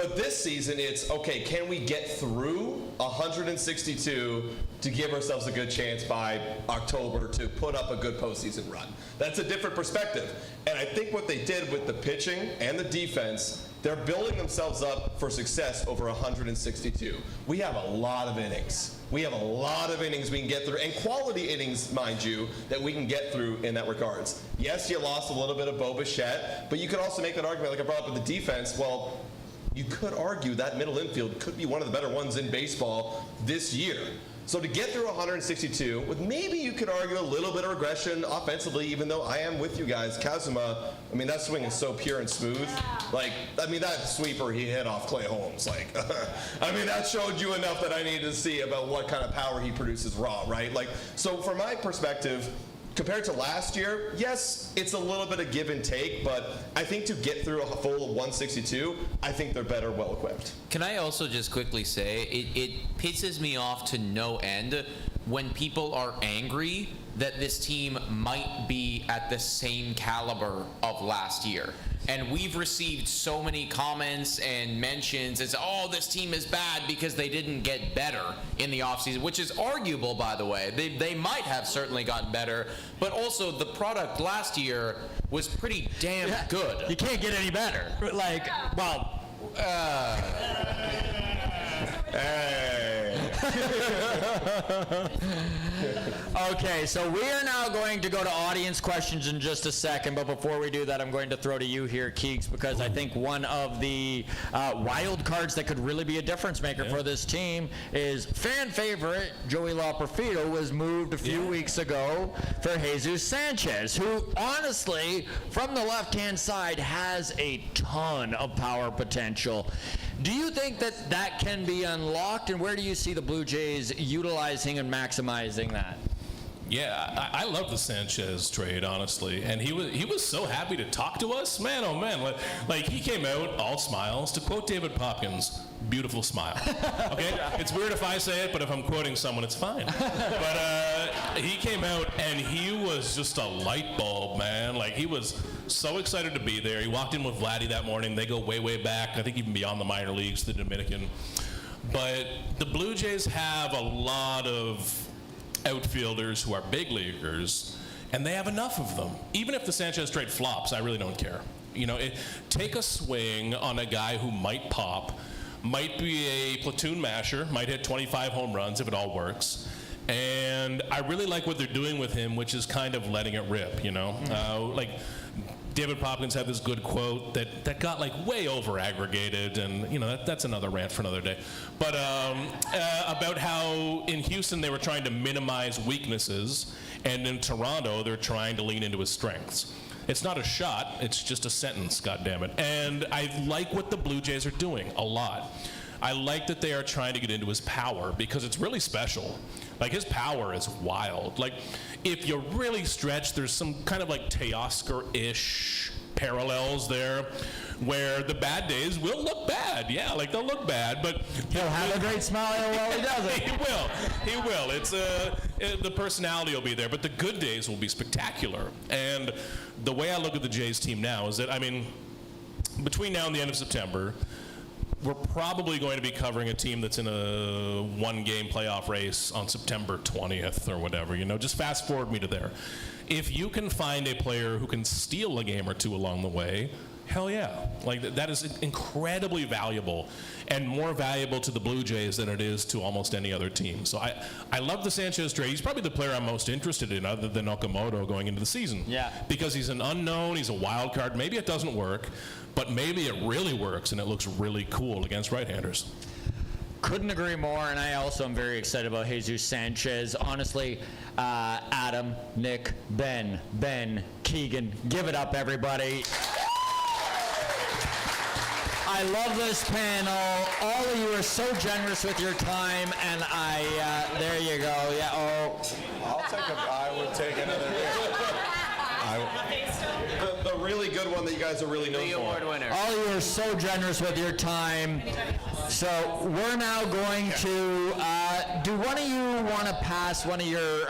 But this season, it's, okay, can we get through 162 to give ourselves a good chance by October to put up a good postseason run? That's a different perspective. And I think what they did with the pitching and the defense, they're building themselves up for success over 162. We have a lot of innings. We have a lot of innings we can get through, and quality innings, mind you, that we can get through in that regards. Yes, you lost a little bit of Bo Bichette, but you could also make that argument, like I brought up with the defense. Well, you could argue that middle infield could be one of the better ones in baseball this year. So to get through 162, with maybe you could argue a little bit of regression offensively, even though I am with you guys. Kazuma, I mean, that swing is so pure and smooth. Like, I mean, that sweeper he hit off Clay Holmes, like, I mean, that showed you enough that I needed to see about what kind of power he produces raw, right? Like, so from my perspective, compared to last year, yes, it's a little bit of give and take, but I think to get through a full 162, I think they're better well equipped.
Can I also just quickly say, it pisses me off to no end when people are angry that this team might be at the same caliber of last year. And we've received so many comments and mentions as, oh, this team is bad because they didn't get better in the offseason, which is arguable, by the way. They might have certainly gotten better, but also the product last year was pretty damn good.
You can't get any better. Like, well, Okay, so we are now going to go to audience questions in just a second, but before we do that, I'm going to throw to you here, Keegs, because I think one of the wild cards that could really be a difference maker for this team is fan favorite Joey Loperfido was moved a few weeks ago for Jesus Sanchez, who honestly, from the left-hand side, has a ton of power potential. Do you think that that can be unlocked, and where do you see the Blue Jays utilizing and maximizing that?
Yeah, I love the Sanchez trade, honestly, and he was so happy to talk to us, man. Oh man, like he came out all smiles. To quote David Popkins, beautiful smile. Okay, it's weird if I say it, but if I'm quoting someone, it's fine. But he came out and he was just a light bulb, man. Like he was so excited to be there. He walked in with Vladdy that morning. They go way back. I think even beyond the minor leagues, the Dominican. But the Blue Jays have a lot of outfielders who are big leaguers, and they have enough of them. Even if the Sanchez trade flops, I really don't care. You know, take a swing on a guy who might pop, might be a platoon masher, might hit 25 home runs if it all works. And I really like what they're doing with him, which is kind of letting it rip, you know? Like David Popkins had this good quote that got like way over aggregated, and you know that's another rant for another day. But about how in Houston they were trying to minimize weaknesses, and in Toronto they're trying to lean into his strengths. It's not a shot; it's just a sentence. God damn it! And I like what the Blue Jays are doing a lot. I like that they are trying to get into his power because it's really special. Like his power is wild. Like if you really stretch, there's some kind of like Teoscar-ish parallels there where the bad days will look bad. Yeah, like they'll look bad, but
he'll have a great smile while he does it.
He will. It's the personality will be there, but the good days will be spectacular. And the way I look at the Jays team now is that, I mean, between now and the end of September, we're probably going to be covering a team that's in a one-game playoff race on September 20th or whatever. You know, just fast forward me to there. If you can find a player who can steal a game or two along the way, hell yeah. Like that is incredibly valuable, and more valuable to the Blue Jays than it is to almost any other team. So I love the Sanchez trade. He's probably the player I'm most interested in other than Okamoto going into the season.
Yeah.
Because he's an unknown, he's a wild card. Maybe it doesn't work, but maybe it really works and it looks really cool against right-handers.
Couldn't agree more, and I also am very excited about Jesus Sanchez. Honestly, Adam, Nick, Ben, Keegan, give it up, everybody. I love this panel. All of you are so generous with your time, and there you go. Yeah. Oh.
I would take another beer. I
The really good one that you guys are really known for.
Award winner.
All you are so generous with your time. So we're now going to, do one of you want to pass one of your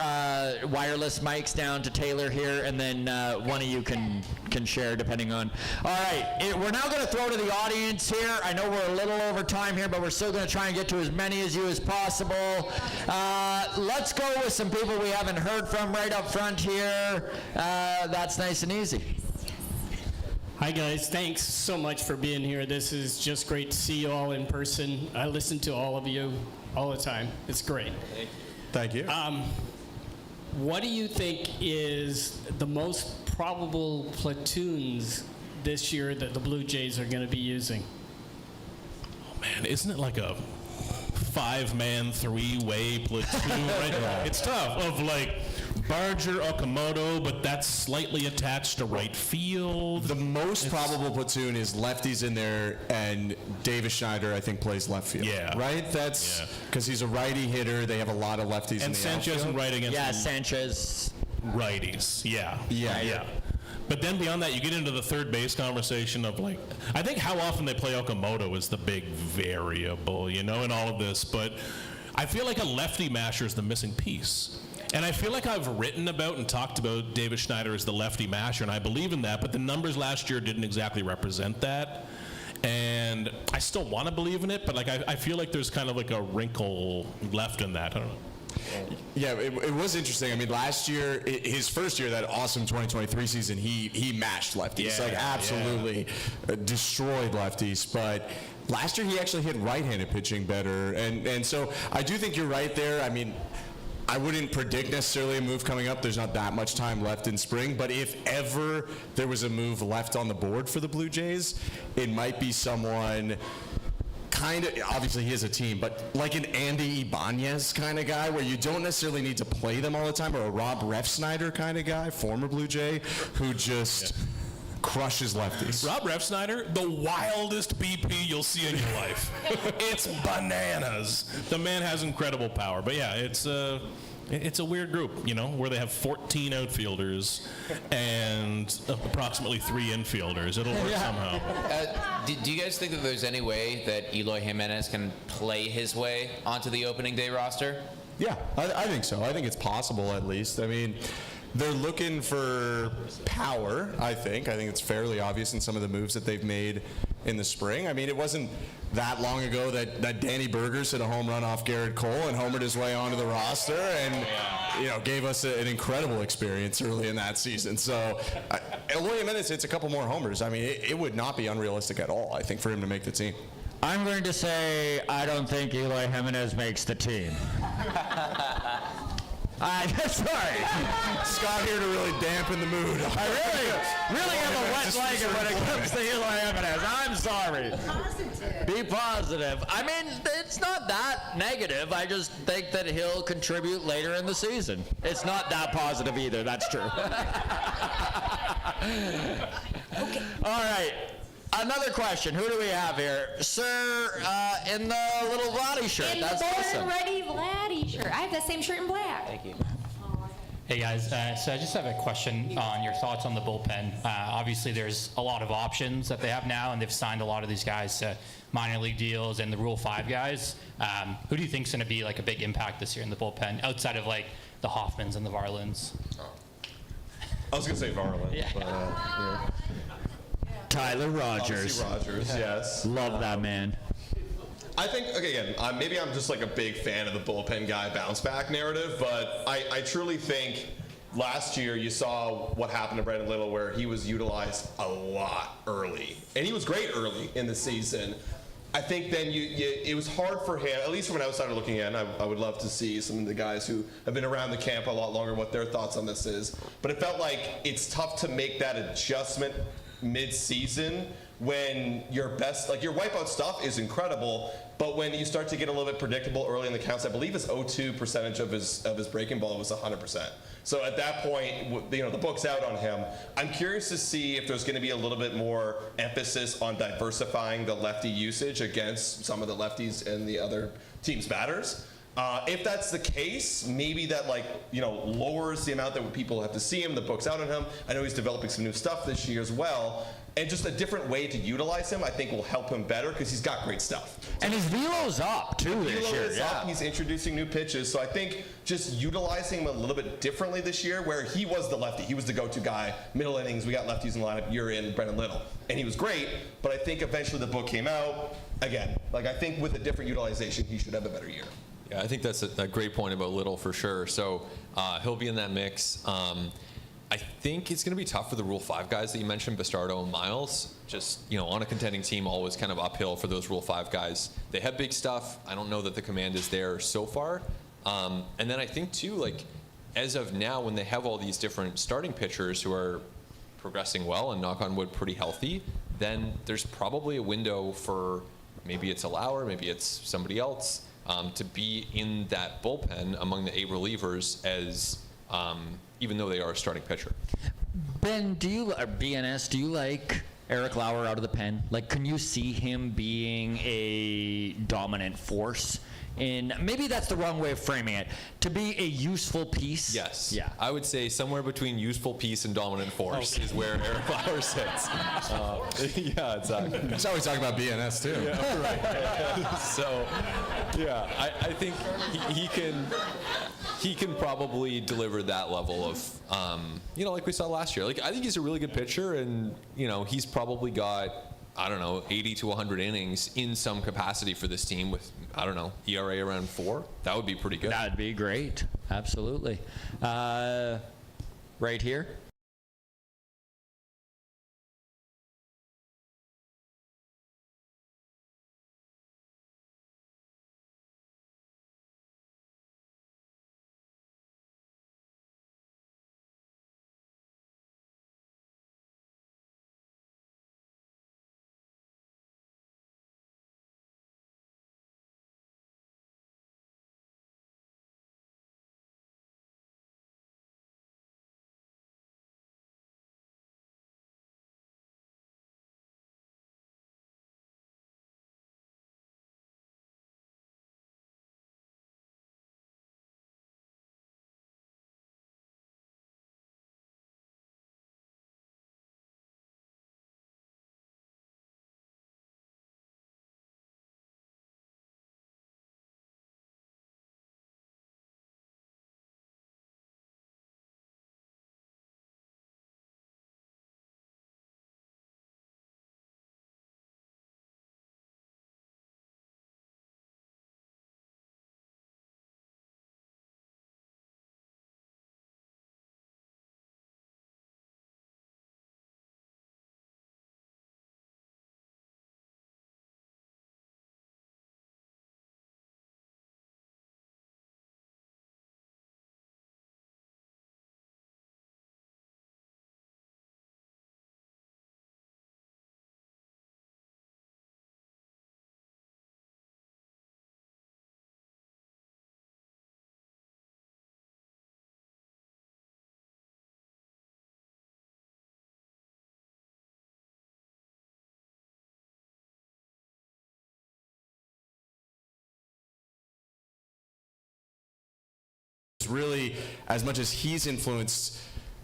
wireless mics down to Taylor here, and then one of you can share depending on. All right, we're now going to throw to the audience here. I know we're a little over time here, but we're still going to try and get to as many as you as possible. Let's go with some people we haven't heard from right up front here. That's nice and easy.
Hi guys, thanks so much for being here. This is just great to see you all in person. I listen to all of you all the time. It's great.
Thank you.
What do you think is the most probable platoons this year that the Blue Jays are going to be using?
Oh man, isn't it like a 5-man, 3-way platoon? Right? It's tough. Of like Barger, Okamoto, but that's slightly attached to right field.
The most probable platoon is lefties in there, and Davis Schneider, I think, plays left field.
Yeah.
Right? That's because he's a righty hitter. They have a lot of lefties in
And
the
Sanchez
outfield.
and right against
Sanchez.
righties. Yeah.
Yeah.
But then beyond that, you get into the third base conversation of like, I think how often they play Okamoto is the big variable, in all of this. But I feel like a lefty masher is the missing piece. And I feel like I've written about and talked about Davis Schneider as the lefty masher, and I believe in that, but the numbers last year didn't exactly represent that. And I still want to believe in it, but like I feel like there's kind of like a wrinkle left in that. I don't know.
Yeah, it was interesting. I mean, last year, his first year, that awesome 2023 season, he mashed lefties, absolutely destroyed lefties. But last year, he actually hit right-handed pitching better, and so I do think you're right there. I mean, I wouldn't predict necessarily a move coming up. There's not that much time left in spring, but if ever there was a move left on the board for the Blue Jays, it might be someone kind of, obviously he is a team, but like an Andy Ibanez kind of guy where you don't necessarily need to play them all the time, or a Rob Refsnyder kind of guy, former Blue Jay, who just crushes lefties.
Rob Refsnyder, the wildest BP you'll see in your life. It's bananas. The man has incredible power. But yeah, it's a weird group, where they have 14 outfielders and approximately 3 infielders. It'll work somehow.
Do you guys think that there's any way that Eloy Jimenez can play his way onto the opening day roster?
Yeah, I think so. I think it's possible, at least. I mean, they're looking for power, I think. I think it's fairly obvious in some of the moves that they've made in the spring. I mean, it wasn't that long ago that Danny Burgers hit a home run off Garrett Cole and homered his way onto the roster and, gave us an incredible experience early in that season. So, Eloy Jimenez hits a couple more homers. I mean, it would not be unrealistic at all, I think, for him to make the team.
I'm going to say I don't think Eloy Jimenez makes the team. Sorry.
Scott here to really dampen the mood.
I really have a wet blanket when it comes to Eloy Jimenez. I'm sorry. Be positive. I mean, it's not that negative. I just think that he'll contribute later in the season. It's not that positive either. That's true. Okay. All right. Another question. Who do we have here? Sir, in the little Vladdy shirt.
In
That's
the Born
awesome.
Ready Vladdy shirt. I have that same shirt in black.
Thank you.
Hey guys, so I just have a question on your thoughts on the bullpen. Obviously there's a lot of options that they have now, and they've signed a lot of these guys to minor league deals and the Rule 5 guys. Who do you think is going to be like a big impact this year in the bullpen, outside of like the Hoffmans and the Varlins?
I was going to say Varlin.
Yeah.
But,
Tyler Rogers.
Obviously Rogers, yes.
Love that man.
I think, okay, again, maybe I'm just like a big fan of the bullpen guy bounce back narrative, but I truly think last year you saw what happened to Brandon Little, where he was utilized a lot early, and he was great early in the season. I think then it was hard for him, at least from an outsider looking in. I would love to see some of the guys who have been around the camp a lot longer, what their thoughts on this is. But it felt like it's tough to make that adjustment mid-season when your best, like your wipeout stuff is incredible, but when you start to get a little bit predictable early in the counts, I believe his 0-2 percentage of his breaking ball was 100%. So at that point, the book's out on him. I'm curious to see if there's going to be a little bit more emphasis on diversifying the lefty usage against some of the lefties and the other team's batters. If that's the case, maybe that lowers the amount that people have to see him, the book's out on him. I know he's developing some new stuff this year as well. And just a different way to utilize him, I think, will help him better because he's got great stuff.
And his velo's up, too, this year.
Is up. He's introducing new pitches. So I think just utilizing him a little bit differently this year, where he was the lefty. He was the go-to guy. Middle innings, we got lefties in the lineup. You're in, Brendan Little. And he was great, but I think eventually the book came out. Again, I think with a different utilization, he should have a better year.
Yeah, I think that's a great point about Little for sure. So he'll be in that mix. I think it's going to be tough for the Rule 5 guys that you mentioned, Bastardo and Miles. Just, on a contending team, always kind of uphill for those Rule 5 guys. They have big stuff. I don't know that the command is there so far. And then I think, too, as of now, when they have all these different starting pitchers who are progressing well and, knock on wood, pretty healthy, then there's probably a window for maybe it's a Lauer, maybe it's somebody else, to be in that bullpen among the 8 relievers as even though they are a starting pitcher.
Ben, BNS, do you like Eric Lauer out of the pen? Can you see him being a dominant force? And maybe that's the wrong way of framing it. To be a useful piece?
Yes.
Yeah.
I would say somewhere between useful piece and dominant force is where Eric Lauer sits. Yeah, exactly.
That's how we talk about BNS, too.
Yeah, right. So, yeah, I think he can probably deliver that level of, like we saw last year. I think he's a really good pitcher, and, he's probably got, 80 to 100 innings in some capacity for this team with, ERA around 4. That would be pretty good.
That'd be great. Absolutely. Right here.
Really, as much as he's influenced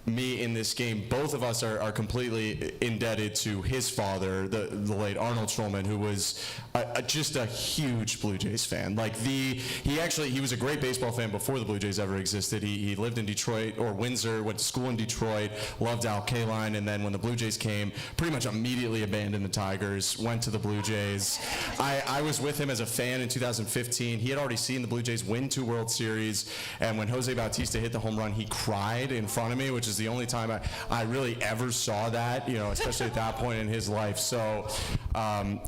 me in this game, both of us are completely indebted to his father, the late Arnold Shulman, who was just a huge Blue Jays fan. He was a great baseball fan before the Blue Jays ever existed. He lived in Detroit or Windsor, went to school in Detroit, loved Al Kaline, and then when the Blue Jays came, pretty much immediately abandoned the Tigers, went to the Blue Jays. I was with him as a fan in 2015. He had already seen the Blue Jays win 2 World Series, and when Jose Bautista hit the home run, he cried in front of me, which is the only time I really ever saw that, especially at that point in his life. So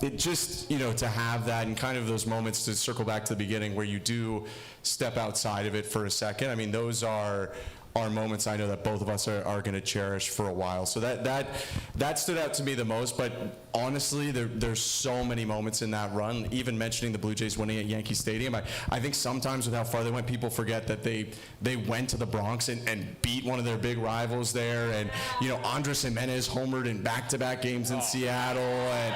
it just, to have that and kind of those moments, to circle back to the beginning where you do step outside of it for a second. I mean, those are are moments I know that both of us are going to cherish for a while. So that stood out to me the most. But honestly, there's so many moments in that run. Even mentioning the Blue Jays winning at Yankee Stadium, I think sometimes with how far they went, people forget that they went to the Bronx and beat one of their big rivals there. And Andres Jimenez homered in back-to-back games in Seattle. And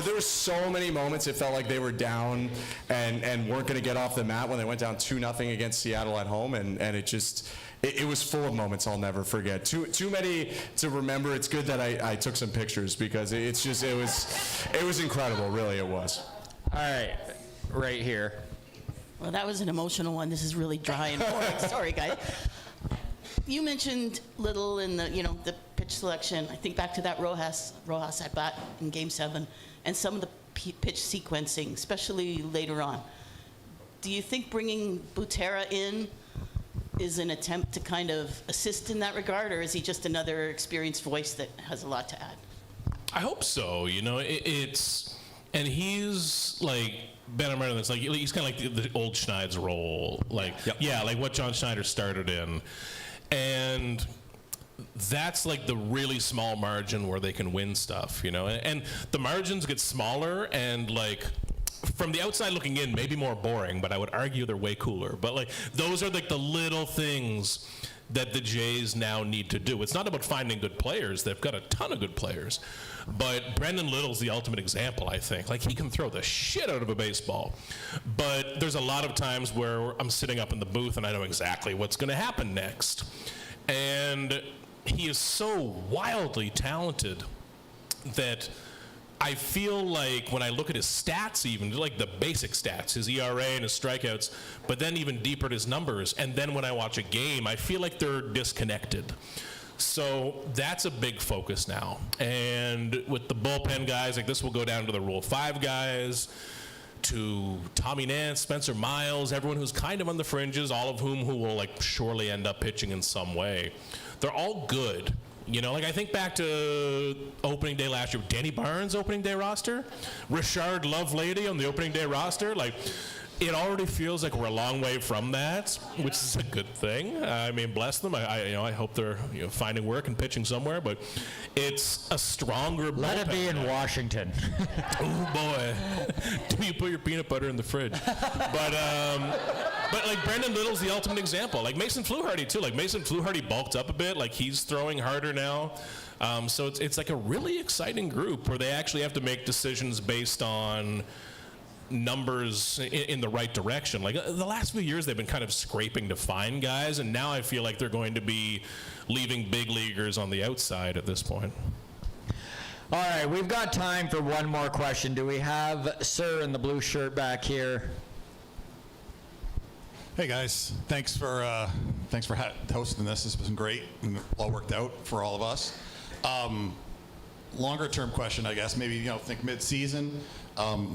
there were so many moments it felt like they were down and weren't going to get off the mat when they went down 2-0 against Seattle at home. And it was full of moments I'll never forget. Too many to remember. It's good that I took some pictures because it was incredible. Really, it was.
All right, right here.
Well, that was an emotional one. This is really dry and boring. Sorry, guys. You mentioned Little in the pitch selection. I think back to that Rojas at bat in Game 7, and some of the pitch sequencing, especially later on. Do you think bringing Butera in is an attempt to kind of assist in that regard, or is he just another experienced voice that has a lot to add?
I hope so. And he's like Ben Martinez. Like he's kind of like the old Schneid's role. Like like what John Schneider started in, and that's like the really small margin where they can win stuff. And the margins get smaller and like. From the outside looking in, maybe more boring, but I would argue they're way cooler. But like those are like the little things that the Jays now need to do. It's not about finding good players. They've got a ton of good players. But Brendan Little's the ultimate example, I think. Like he can throw the shit out of a baseball. But there's a lot of times where I'm sitting up in the booth and I know exactly what's going to happen next. And he is so wildly talented that I feel like when I look at his stats, even like the basic stats, his ERA and his strikeouts, but then even deeper at his numbers, and then when I watch a game, I feel like they're disconnected. So that's a big focus now. And with the bullpen guys, like this will go down to the Rule 5 guys, to Tommy Nance, Spencer Miles, everyone who's kind of on the fringes, all of whom who will like surely end up pitching in some way. They're all good. Like I think back to opening day last year, Danny Barnes opening day roster, Richard Lovelady on the opening day roster. Like it already feels like we're a long way from that, which is a good thing. I mean, bless them. I hope they're finding work and pitching somewhere, but it's a stronger.
Let it be in Washington.
Oh boy, do you put your peanut butter in the fridge? But like Brendan Little's the ultimate example. Like Mason Fluharty too. Like Mason Fluharty bulked up a bit. Like he's throwing harder now. So it's like a really exciting group where they actually have to make decisions based on numbers in the right direction. Like the last few years they've been kind of scraping to find guys, and now I feel like they're going to be leaving big leaguers on the outside at this point.
All right, we've got time for one more question. Do we have Sir in the blue shirt back here?
Hey guys, thanks for hosting this. This has been great and all worked out for all of us. Longer term question, I guess, maybe think mid-season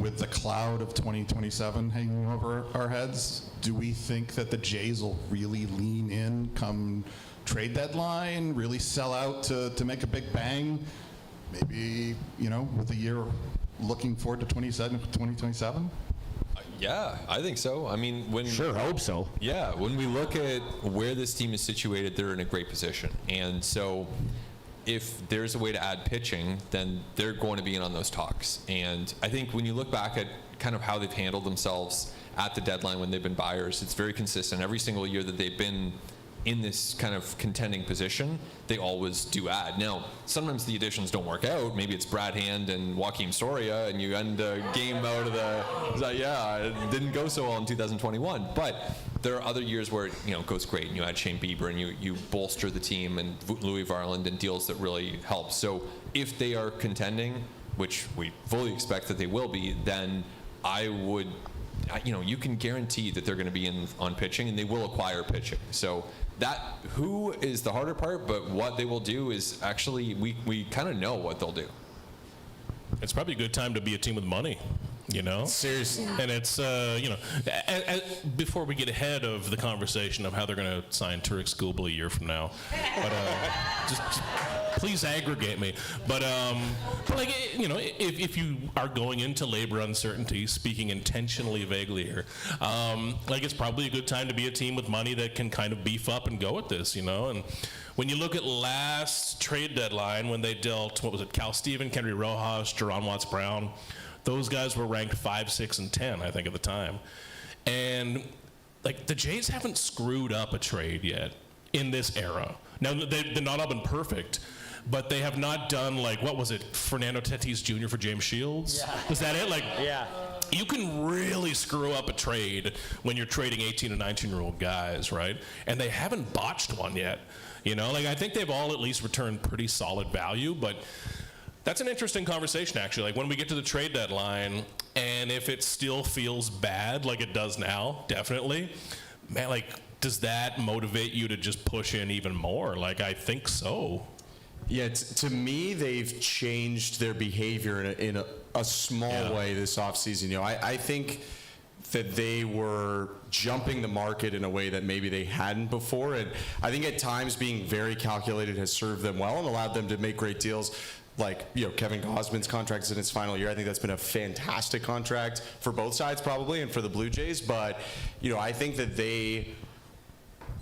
with the cloud of 2027 hanging over our heads. Do we think that the Jays will really lean in come trade deadline, really sell out to make a big bang? Maybe with a year looking forward to 2027.
Yeah, I think so. I mean,
sure hope so.
Yeah, when we look at where this team is situated, they're in a great position. And so if there's a way to add pitching, then they're going to be in on those talks. And I think when you look back at kind of how they've handled themselves at the deadline when they've been buyers, it's very consistent. Every single year that they've been in this kind of contending position, they always do add. Now, sometimes the additions don't work out. Maybe it's Brad Hand and Joaquin Soria, and you end a game out of it didn't go so well in 2021. But there are other years where it goes great, and you add Shane Bieber, and you bolster the team, and Louis Varland, and deals that really help. So if they are contending, which we fully expect that they will be, then I would, you can guarantee that they're going to be in on pitching, and they will acquire pitching. So that who is the harder part, but what they will do is actually we kind of know what they'll do.
It's probably a good time to be a team with money, Seriously. And it's, before we get ahead of the conversation of how they're going to sign Turek Skubal a year from now, but Please aggregate me. But like, you know, if you are going into labor uncertainty, speaking intentionally vaguely here, like it's probably a good time to be a team with money that can kind of beef up and go at this, you know. And when you look at last trade deadline, when they dealt, what was it, Cal Steven, Kendry Rojas, Jerron Watts-Brown, those guys were ranked 5, 6, and 10, I think, at the time. And like the Jays haven't screwed up a trade yet in this era. Now, they've not all been perfect, but they have not done, like, what was it, Fernando Tatis Jr. for James Shields? Yeah. Was that it? Like, yeah. You can really screw up a trade when you're trading 18 and 19-year-old guys, right? And they haven't botched one yet. You know, like, I think they've all at least returned pretty solid value, but that's an interesting conversation, actually. Like, when we get to the trade deadline, and if it still feels bad like it does now, definitely, man, like, does that motivate you to just push in even more? Like, I think so.
Yeah, to me, they've changed their behavior in a small way this offseason. You know, I think that they were jumping the market in a way that maybe they hadn't before. And I think at times being very calculated has served them well and allowed them to make great deals. Like, you know, Kevin Gausman's contract is in its final year. I think that's been a fantastic contract for both sides probably and for the Blue Jays. But, you know, I think that they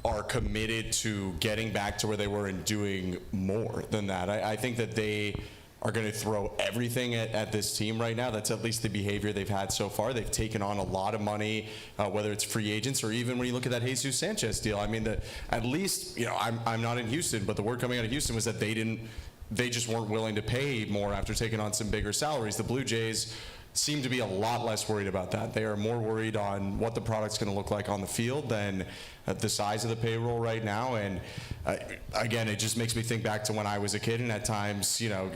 are committed to getting back to where they were and doing more than that. I think that they are going to throw everything at this team right now. That's at least the behavior they've had so far. They've taken on a lot of money, whether it's free agents or even when you look at that Jesus Sanchez deal. I mean, at least, you know, I'm not in Houston, but the word coming out of Houston was that they just weren't willing to pay more after taking on some bigger salaries. The Blue Jays seem to be a lot less worried about that. They are more worried on what the product's going to look like on the field than the size of the payroll right now. And again, it just makes me think back to when I was a kid, and at times, you know,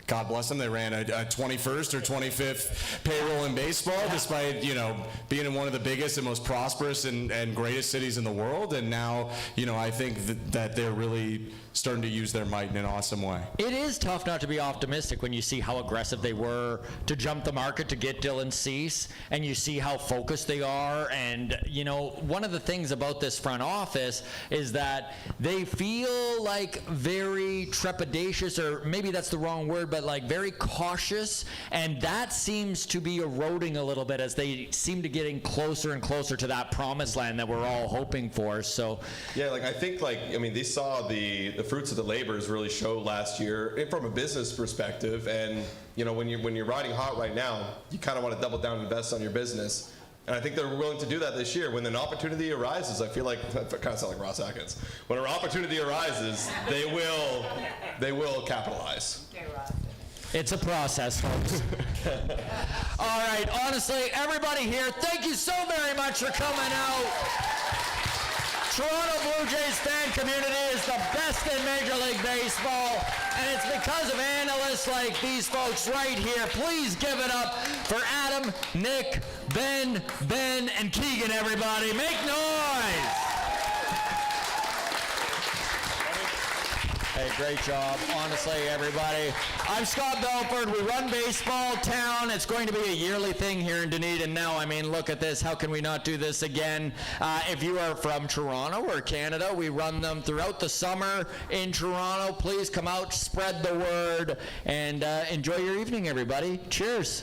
God bless them, they ran a 21st or 25th payroll in baseball, despite, you know, being in one of the biggest and most prosperous and greatest cities in the world. And now, you know, I think that they're really starting to use their might in an awesome way.
It is tough not to be optimistic when you see how aggressive they were to jump the market to get Dylan Cease, and you see how focused they are. And, you know, one of the things about this front office is that they feel like very trepidatious, or maybe that's the wrong word, but like very cautious, and that seems to be eroding a little bit as they seem to getting closer and closer to that promised land that we're all hoping for. So
yeah, like I think, like, I mean, they saw the fruits of the labors really show last year from a business perspective. And you know, when you're riding hot right now, you kind of want to double down and invest on your business. And I think they're willing to do that this year. When an opportunity arises, I feel like, I kind of sound like Ross Atkins. When an opportunity arises, they will capitalize.
it's a process, folks. All right, honestly, everybody here, thank you so very much for coming out. Toronto Blue Jays fan community is the best in Major League Baseball, and it's because of analysts like these folks right here. Please give it up for Adam, Nick, Ben, and Keegan, everybody. Make noise! Hey, great job. Honestly, everybody. I'm Scott Belford. We run Baseball Town. It's going to be a yearly thing here in Dunedin now. I mean, look at this. How can we not do this again? If you are from Toronto or Canada, we run them throughout the summer in Toronto. Please come out, spread the word, and enjoy your evening, everybody. Cheers.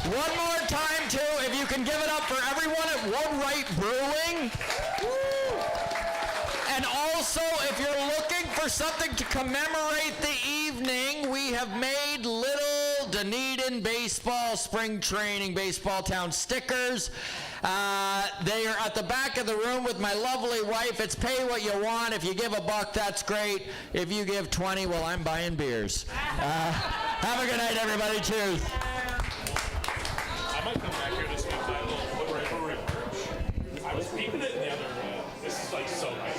One more time, too, if you can give it up for everyone at One Right Brewing. And also, if you're looking for something to commemorate the evening, we have made little Dunedin baseball spring training Baseball Town stickers. They are at the back of the room with my lovely wife. It's pay what you want. If you give $1, that's great. If you give 20, well, I'm buying beers. Have a good night, everybody. Cheers.
I might come back here to speak by a little. I was peeping it the other day. This is like so nice.